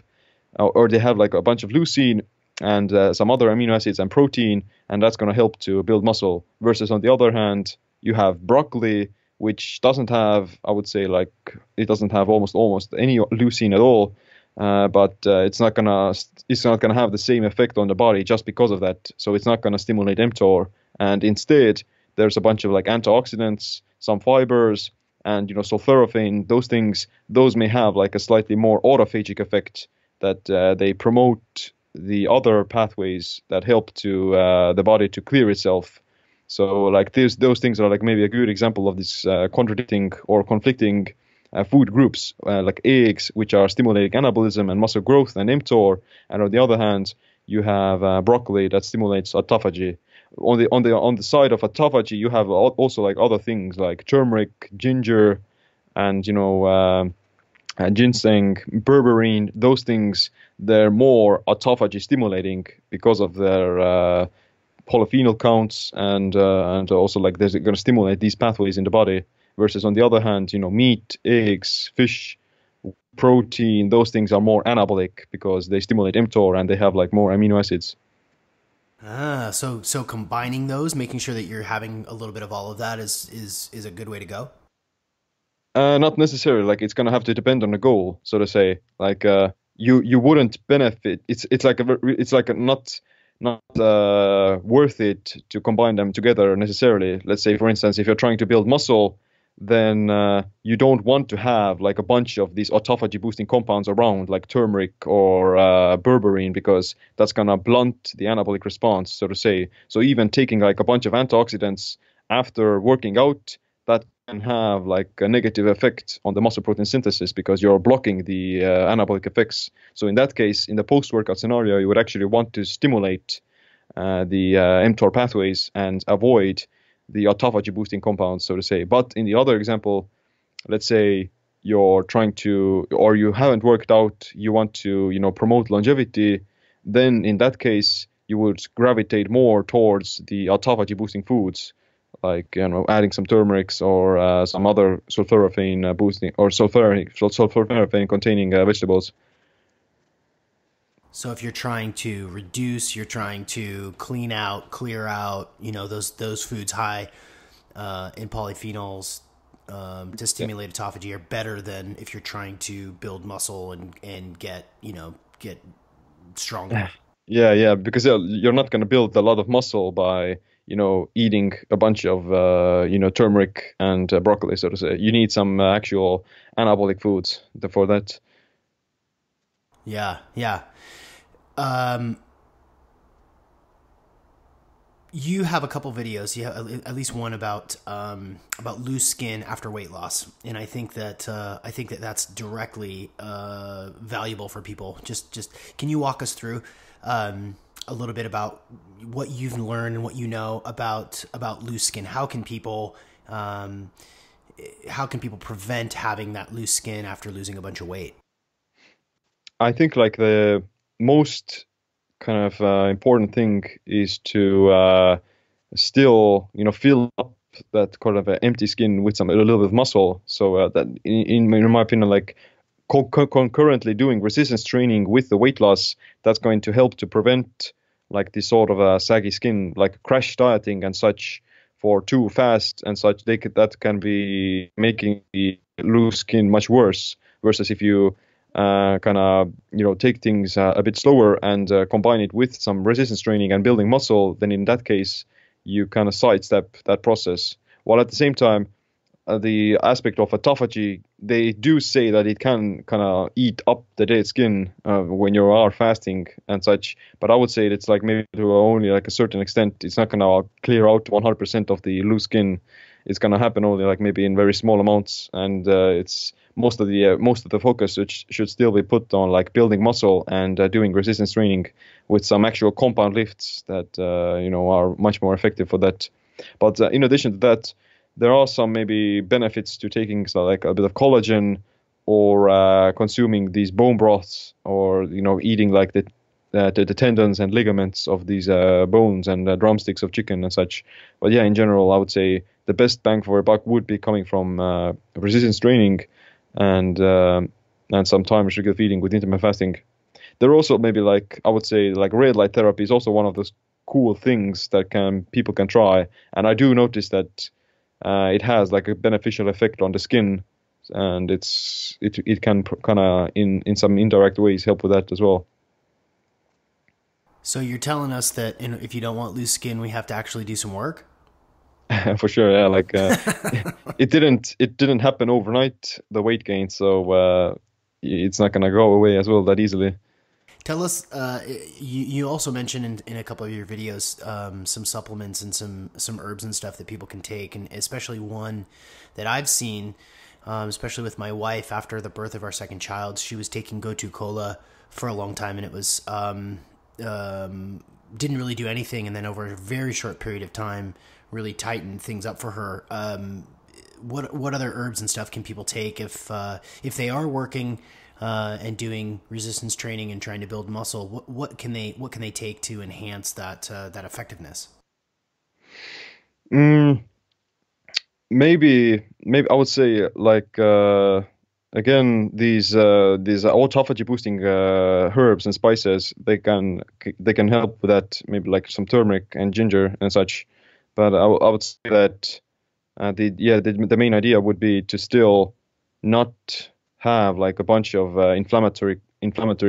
or they have like a bunch of leucine and some other amino acids and protein, and that's going to help to build muscle. Versus on the other hand, you have broccoli, which doesn't have, I would say, like it doesn't have almost any leucine at all, but it's not gonna have the same effect on the body just because of that. So it's not gonna stimulate mTOR, and instead there's a bunch of like antioxidants, some fibers, and sulforaphane, those things, those may have like a slightly more autophagic effect, that they promote the other pathways that help to the body to clear itself. So like those things are like maybe a good example of this contradicting or conflicting food groups, like eggs, which are stimulating anabolism and muscle growth and mTOR, and on the other hand, you have broccoli that stimulates autophagy. On the side of autophagy, you have also like other things like turmeric, ginger, and ginseng, berberine. Those things, they're more autophagy stimulating because of their polyphenol counts, and also like they're going to stimulate these pathways in the body. Versus on the other hand, meat, eggs, fish, protein, those things are more anabolic because they stimulate mTOR and they have like more amino acids. So combining those, making sure that you're having a little bit of all of that is a good way to go. Not necessarily. Like it's gonna have to depend on the goal, so to say. Like you wouldn't benefit. It's like a not worth it to combine them together necessarily. Let's say, for instance, if you're trying to build muscle, then you don't want to have like a bunch of these autophagy boosting compounds around, like turmeric or berberine, because that's gonna blunt the anabolic response, so to say. So even taking like a bunch of antioxidants after working out, that can have like a negative effect on the muscle protein synthesis because you're blocking the anabolic effects. So in that case, in the post-workout scenario, you would actually want to stimulate the mTOR pathways and avoid the autophagy boosting compounds, so to say. But in the other example, let's say you're trying to, or you haven't worked out, you want to, promote longevity, then in that case, you would gravitate more towards the autophagy boosting foods, like, adding some turmerics or some other sulforaphane boosting or sulforaphane containing vegetables. So if you're trying to reduce, you're trying to clear out, those foods high in polyphenols to stimulate autophagy are better than if you're trying to build muscle and get stronger. Yeah, because you're not going to build a lot of muscle by, eating a bunch of, turmeric and broccoli, so to say. You need some actual anabolic foods for that. Yeah. You have a couple videos. You have at least one about loose skin after weight loss, and I think that that's directly valuable for people. Just can you walk us through a little bit about what you've learned and what you know about loose skin? How can people prevent having that loose skin after losing a bunch of weight? I think like the most kind of important thing is to still, fill up that kind of empty skin with a little bit of muscle. So that, in my opinion, like concurrently doing resistance training with the weight loss, that's going to help to prevent like this sort of saggy skin, like crash dieting and such for too fast and such. That can be making the loose skin much worse. Versus if you kind of take things a bit slower and combine it with some resistance training and building muscle, then in that case you kind of sidestep that process. While at the same time, the aspect of autophagy, they do say that it can kind of eat up the dead skin when you are fasting and such. But I would say it's like maybe to only like a certain extent. It's not going to clear out 100% of the loose skin. It's going to happen only like maybe in very small amounts, and it's most of the focus which should still be put on like building muscle and doing resistance training with some actual compound lifts that are much more effective for that. But in addition to that, there are some maybe benefits to taking like a bit of collagen or consuming these bone broths, or eating like the tendons and ligaments of these bones and drumsticks of chicken and such. But yeah, in general, I would say the best bang for a buck would be coming from resistance training and some time restricted feeding with intermittent fasting. There are also maybe like, I would say like red light therapy is also one of those cool things that people can try. And I do notice that it has like a beneficial effect on the skin, and it can kind of in some indirect ways help with that as well. So you're telling us that if you don't want loose skin, we have to actually do some work? For sure, yeah. Like it didn't happen overnight, the weight gain, so it's not gonna go away as well that easily. Tell us, you also mentioned in a couple of your videos some supplements and some herbs and stuff that people can take, and especially one that I've seen, especially with my wife after the birth of our second child. She was taking Gotu Kola for a long time, and it was didn't really do anything, and then over a very short period of time, really tightened things up for her. What other herbs and stuff can people take if they are working and doing resistance training and trying to build muscle? What can they take to enhance that effectiveness? Maybe I would say like again these autophagy boosting herbs and spices, they can help with that, maybe like some turmeric and ginger and such. But I would say that the main idea would be to still not have like a bunch of inflammatory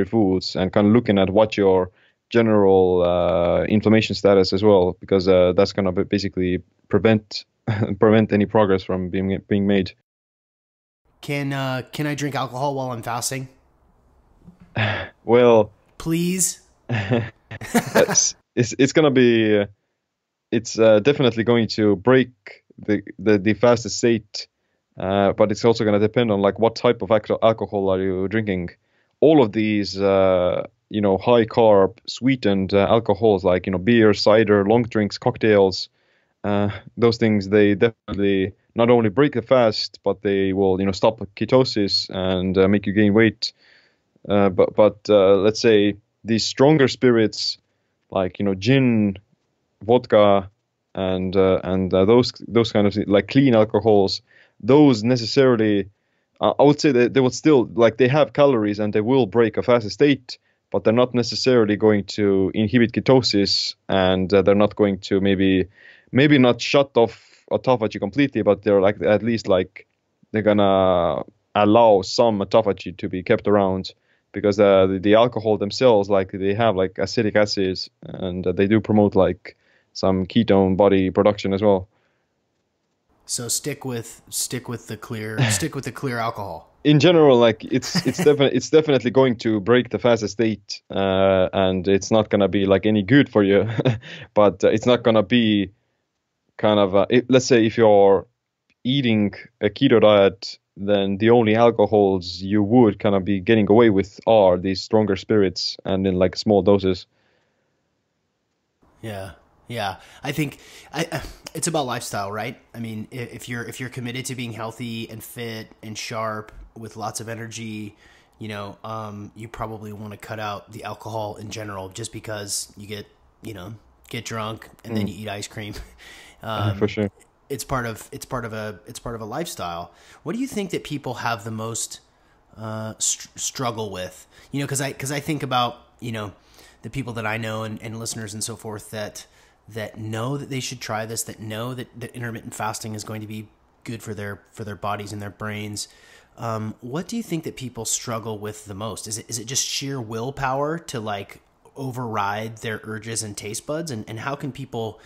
foods, and kind of looking at what your general inflammation status as well, because that's gonna basically prevent any progress from being made. Can I drink alcohol while I'm fasting? Well, Please. it's gonna be it's definitely going to break the fastest state, but it's also going to depend on like what type of alcohol are you drinking. All of these high carb sweetened alcohols, like beer, cider, long drinks, cocktails, those things, they definitely not only break the fast, but they will stop ketosis and make you gain weight. But let's say these stronger spirits like gin, vodka, and those kind of like clean alcohols, those necessarily, I would say that they would still, like, they have calories and they will break a fasted state, but they're not necessarily going to inhibit ketosis, and they're not going to maybe not shut off autophagy completely, but they're like at least like they're gonna allow some autophagy to be kept around, because the alcohol themselves, like they have like acetic acids, and they do promote like some ketone body production as well. So stick with the clear alcohol. In general, like it's definitely going to break the fastest state, and it's not gonna be like any good for you, but it's not gonna be kind of let's say if you're eating a keto diet, then the only alcohols you would kind of be getting away with are these stronger spirits, and in like small doses. Yeah. I think it's about lifestyle, right? I mean, if you're committed to being healthy and fit and sharp with lots of energy, you probably want to cut out the alcohol in general, just because you get drunk and then you eat ice cream. For sure. It's part of a lifestyle. What do you think that people have the most struggle with? Because I think about the people that I know and listeners and so forth that know that they should try this, that know that intermittent fasting is going to be good for their bodies and their brains. What do you think that people struggle with the most? Is it just sheer willpower to like override their urges and taste buds? And how can people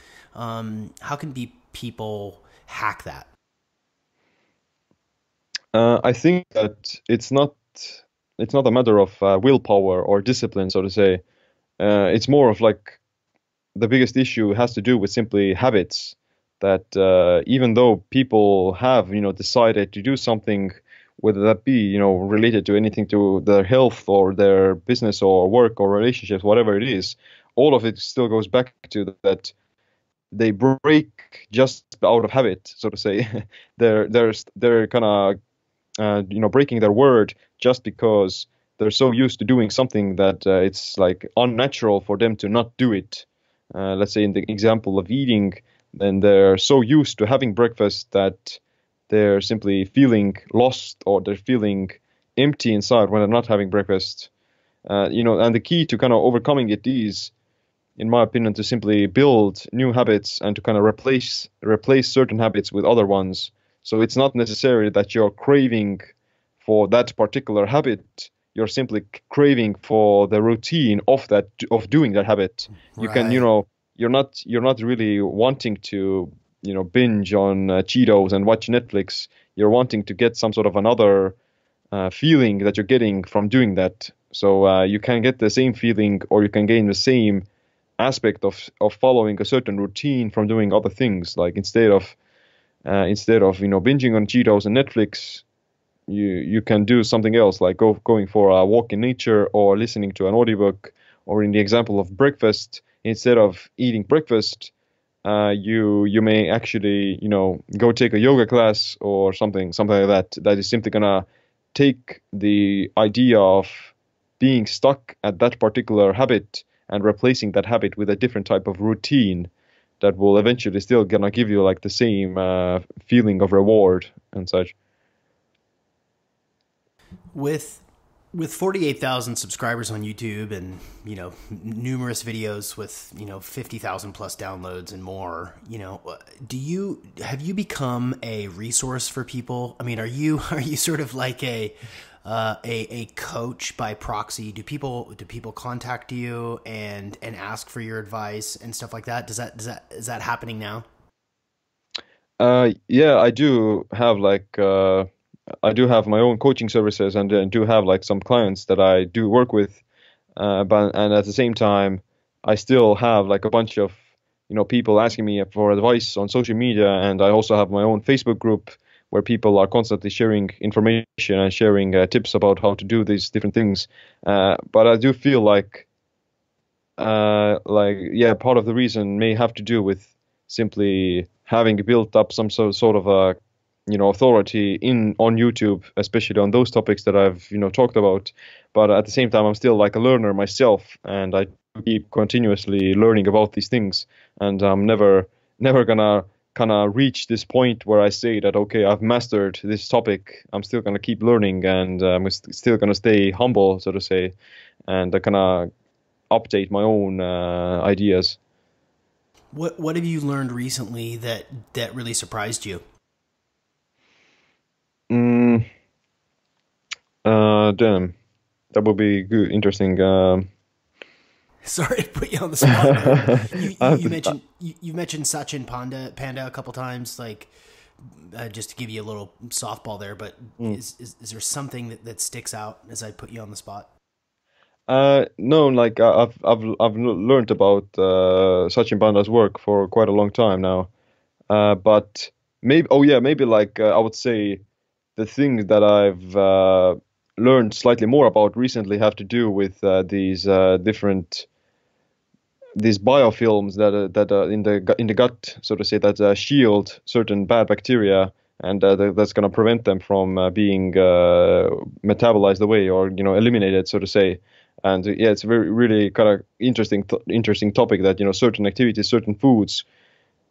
hack that? I think that it's not a matter of willpower or discipline, so to say. It's more of like the biggest issue has to do with simply habits. That even though people have decided to do something, whether that be related to anything, to their health or their business or work or relationships, whatever it is, all of it still goes back to that they break just out of habit, so to say. they're kind of breaking their word just because they're so used to doing something that it's like unnatural for them to not do it. Let's say in the example of eating, then they're so used to having breakfast that they're simply feeling lost, or they're feeling empty inside when they're not having breakfast. And the key to kind of overcoming it is, in my opinion, to simply build new habits and to kind of replace certain habits with other ones. So it's not necessarily that you're craving for that particular habit. You're simply craving for the routine of doing that habit. You can, you're not really wanting to binge on Cheetos and watch Netflix. You're wanting to get some sort of another feeling that you're getting from doing that. So you can get the same feeling, or you can gain the same aspect of following a certain routine from doing other things. Like instead of binging on Cheetos and Netflix, you can do something else, like going for a walk in nature, or listening to an audiobook, or in the example of breakfast, instead of eating breakfast, you may actually go take a yoga class or something like that. That is simply gonna take the idea of being stuck at that particular habit and replacing that habit with a different type of routine that will eventually still gonna give you like the same feeling of reward and such. With 48,000 subscribers on YouTube and, numerous videos with, 50,000 plus downloads and more, have you become a resource for people? I mean, are you sort of like a coach by proxy? Do people contact you and ask for your advice and stuff like that? Is that happening now? Yeah, I do have my own coaching services, and do have like some clients that I do work with. And at the same time, I still have like a bunch of people asking me for advice on social media, and I also have my own Facebook group where people are constantly sharing information and sharing tips about how to do these different things. But I do feel like part of the reason may have to do with simply having built up some sort of a authority on YouTube, especially on those topics that I've talked about. But at the same time, I'm still like a learner myself, and I keep continuously learning about these things. And I'm never gonna kind of reach this point where I say that, okay, I've mastered this topic. I'm still gonna keep learning, and I'm still gonna stay humble, so to say, and I kind of update my own ideas. What have you learned recently that really surprised you? Damn, that would be good, interesting. Sorry to put you on the spot. You mentioned Sachin Panda a couple times, like just to give you a little softball there. But is there something that sticks out as I put you on the spot? No, like I've learned about Sachin Panda's work for quite a long time now. But maybe like I would say the things that I've learned slightly more about recently have to do with these biofilms that are in the gut, so to say, that shield certain bad bacteria, and that's going to prevent them from being metabolized away, or eliminated, so to say. And yeah, it's a really kind of interesting topic that certain activities, certain foods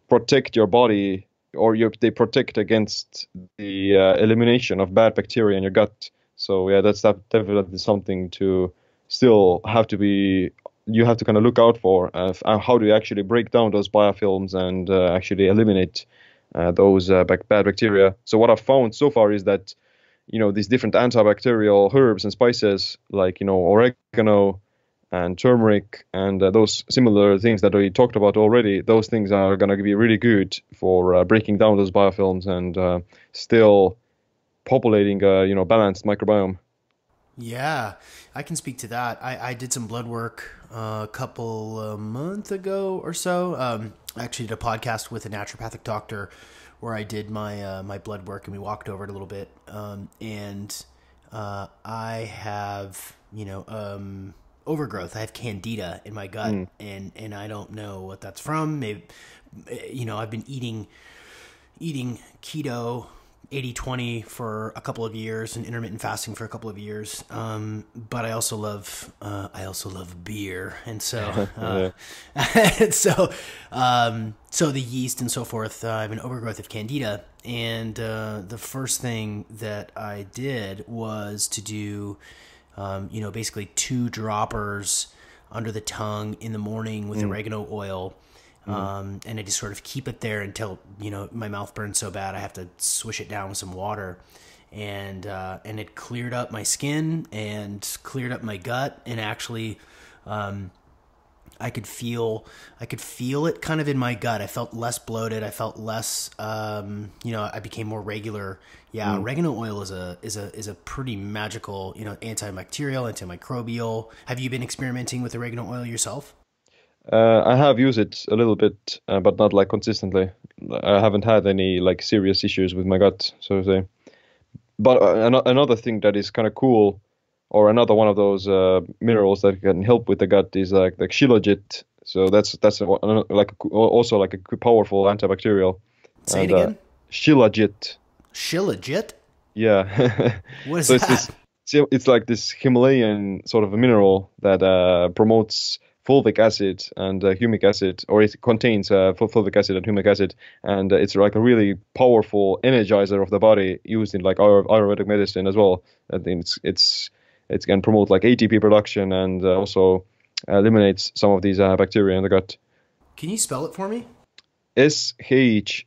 protect your body, or they protect against the elimination of bad bacteria in your gut. So yeah, that's definitely something to still have to be. You have to kind of look out for how do you actually break down those biofilms and actually eliminate those bad bacteria. So what I've found so far is that these different antibacterial herbs and spices, like oregano and turmeric and those similar things that we talked about already, those things are going to be really good for breaking down those biofilms and still populating a balanced microbiome. Yeah, I can speak to that. I did some blood work a couple of months ago or so. I actually did a podcast with a naturopathic doctor where I did my blood work, and we walked over it a little bit. I have overgrowth. I have candida in my gut, and I don't know what that's from. Maybe I've been eating keto 80-20 for a couple of years and intermittent fasting for a couple of years. But I also love beer. And so, so the yeast and so forth, I have an overgrowth of candida. And, the first thing that I did was to do, basically 2 droppers under the tongue in the morning with oregano oil. And I just sort of keep it there until, my mouth burns so bad I have to swish it down with some water. And it cleared up my skin and cleared up my gut. And actually, I I could feel it kind of in my gut. I felt less bloated. I felt less, I became more regular. Yeah. Oregano oil is a pretty magical, antibacterial, antimicrobial. Have you been experimenting with oregano oil yourself? I have used it a little bit, but not like consistently. I haven't had any like serious issues with my gut, so to say. But another thing that is kind of cool, or another one of those minerals that can help with the gut is like shilajit. So that's also like a powerful antibacterial. Say it again. Shilajit. Shilajit? Yeah. What is So that? it's like this Himalayan sort of a mineral that promotes fulvic acid and humic acid, or it contains fulvic acid and humic acid, and it's like a really powerful energizer of the body used in like Ayurvedic medicine as well. I think it can promote like ATP production and also eliminates some of these bacteria in the gut. Can you spell it for me? Shilajit,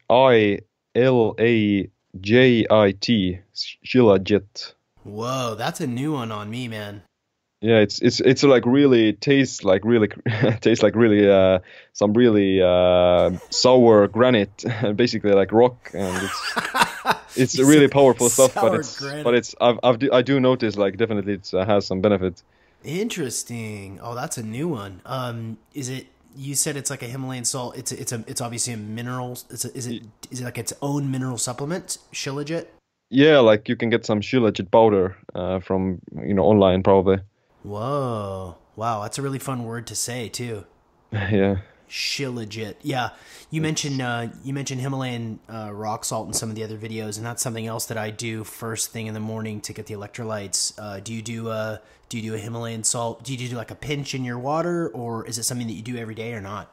Shilajit. Whoa, that's a new one on me, man. Yeah, it's like really tastes like really some really sour granite, basically like rock, and it's really powerful stuff. But I do notice like definitely it has some benefit. Interesting. Oh, that's a new one. Is it? You said it's like a Himalayan salt. It's obviously a mineral. Is it like its own mineral supplement? Shilajit. Yeah, like you can get some shilajit powder from online probably. Whoa. Wow, that's a really fun word to say too. Yeah. Shilajit. Yeah. You mentioned Himalayan rock salt in some of the other videos, and that's something else that I do first thing in the morning to get the electrolytes. Do you do a Himalayan salt? Do you do like a pinch in your water, or is it something that you do every day or not?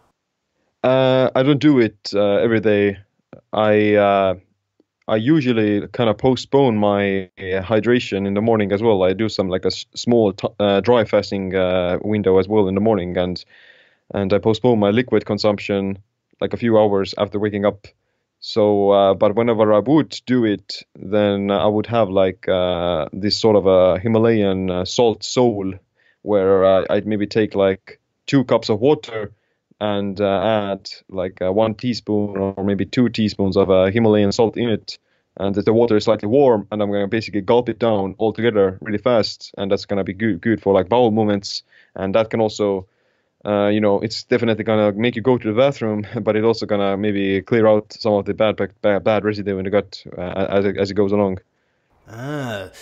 I don't do it every day. I usually kind of postpone my hydration in the morning as well. I do some like a small dry fasting window as well in the morning, and I postpone my liquid consumption like a few hours after waking up. So, but whenever I would do it, then I would have like this sort of a Himalayan salt soul, where I'd maybe take like 2 cups of water and add like 1 teaspoon or maybe 2 teaspoons of Himalayan salt in it. And if the water is slightly warm, and I'm going to basically gulp it down all together really fast, and that's going to be good for like bowel movements. And that can also, it's definitely going to make you go to the bathroom, but it's also going to maybe clear out some of the bad residue in the gut as it goes along.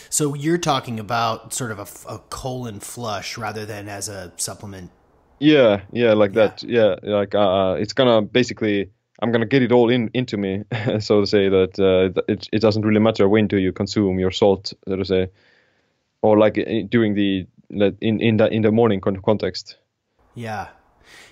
So you're talking about sort of a colon flush rather than as a supplement. Yeah, like that. Yeah, like it's gonna basically, I'm gonna get it all into me, so to say that it doesn't really matter when do you consume your salt, so to say, or like during the in the morning context. Yeah.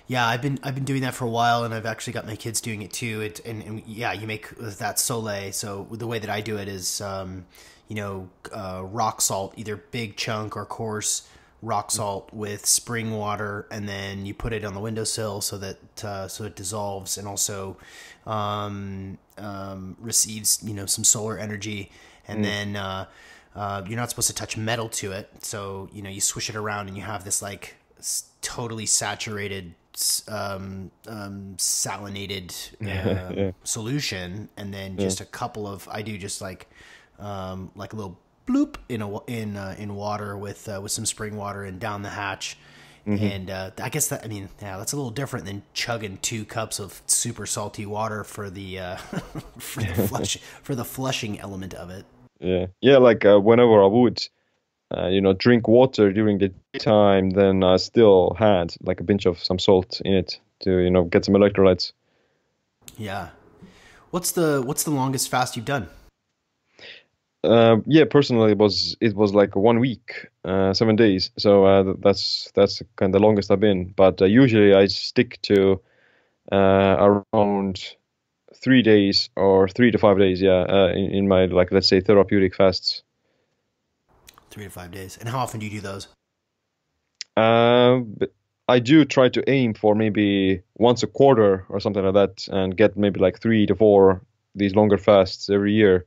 Yeah, I've been doing that for a while, and I've actually got my kids doing it too. And yeah, you make that sole. So the way that I do it is, rock salt, either big chunk or coarse rock salt with spring water, and then you put it on the windowsill so that so it dissolves and also receives some solar energy, and then you're not supposed to touch metal to it. So you swish it around, and you have this like totally saturated salinated solution, and then just a couple of I do just like a little bloop in water with some spring water and down the hatch. And I guess that's a little different than chugging 2 cups of super salty water for the for the flushing element of it. Yeah, like whenever I would drink water during the daytime, then I still had like a pinch of some salt in it to get some electrolytes. Yeah. What's the longest fast you've done? Personally, it was like 1 week, 7 days. So that's kind of the longest I've been. But usually I stick to around 3 days or 3 to 5 days. Yeah, in my like let's say therapeutic fasts. 3 to 5 days. And how often do you do those? I do try to aim for maybe once a quarter or something like that, and get maybe like 3 to 4 these longer fasts every year.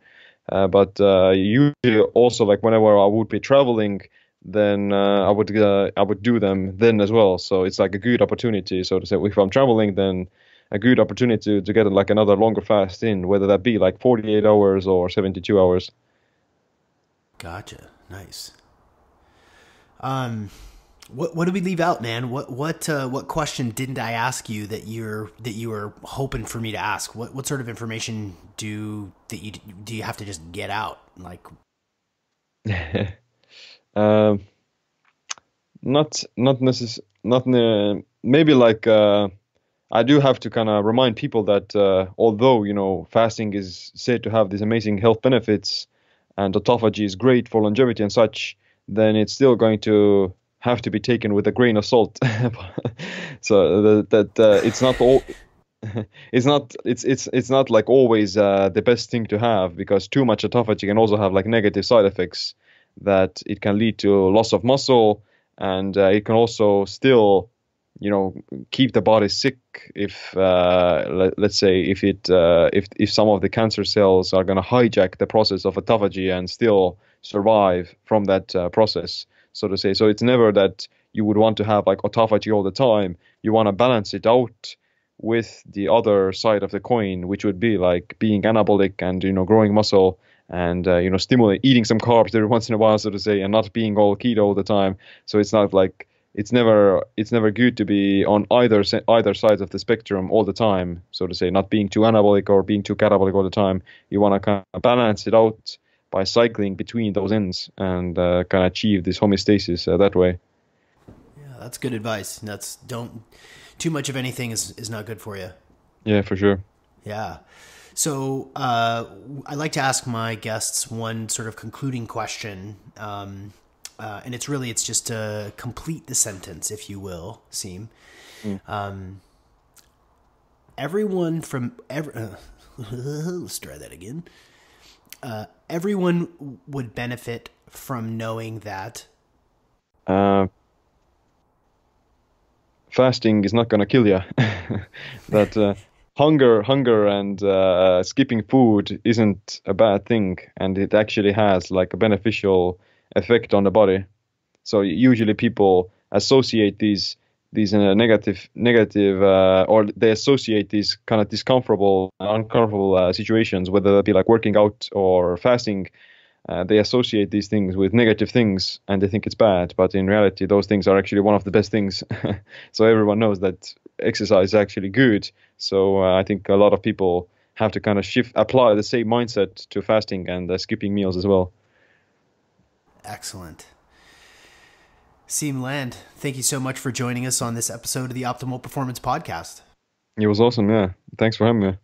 But usually also like whenever I would be traveling, then I would do them then as well. So it's like a good opportunity. So to say, if I'm traveling, then a good opportunity to get like another longer fast in, whether that be like 48 hours or 72 hours. Gotcha. Nice. What did we leave out, man? What question didn't I ask you that you were hoping for me to ask? What sort of information do you have to just get out? Like, maybe like I do have to kind of remind people that although fasting is said to have these amazing health benefits and autophagy is great for longevity and such, then it's still going to have to be taken with a grain of salt. So that it's not all. It's not like always the best thing to have, because too much autophagy can also have like negative side effects, that it can lead to loss of muscle, and it can also still keep the body sick if let's say if some of the cancer cells are going to hijack the process of autophagy and still survive from that process, so to say. So it's never that you would want to have like autophagy all the time. You want to balance it out with the other side of the coin, which would be like being anabolic and growing muscle, and stimulate eating some carbs every once in a while, so to say, and not being all keto all the time. So it's not like it's never good to be on either sides of the spectrum all the time, so to say, not being too anabolic or being too catabolic all the time. You want to kind of balance it out by cycling between those ends and kind of achieve this homeostasis that way. Yeah, that's good advice. Don't too much of anything is not good for you. Yeah, for sure. Yeah. So I like to ask my guests one sort of concluding question, and it's just to complete the sentence, if you will, Siim. Let's try that again. Everyone would benefit from knowing that fasting is not going to kill you. That hunger and skipping food isn't a bad thing, and it actually has like a beneficial effect on the body. So usually people associate these negative or they associate these kind of uncomfortable situations, whether that be like working out or fasting. They associate these things with negative things and they think it's bad, but in reality those things are actually one of the best things. So everyone knows that exercise is actually good. So I think a lot of people have to kind of apply the same mindset to fasting and skipping meals as well. Excellent. Siim Land, thank you so much for joining us on this episode of the Optimal Performance Podcast. It was awesome, yeah. Thanks for having me.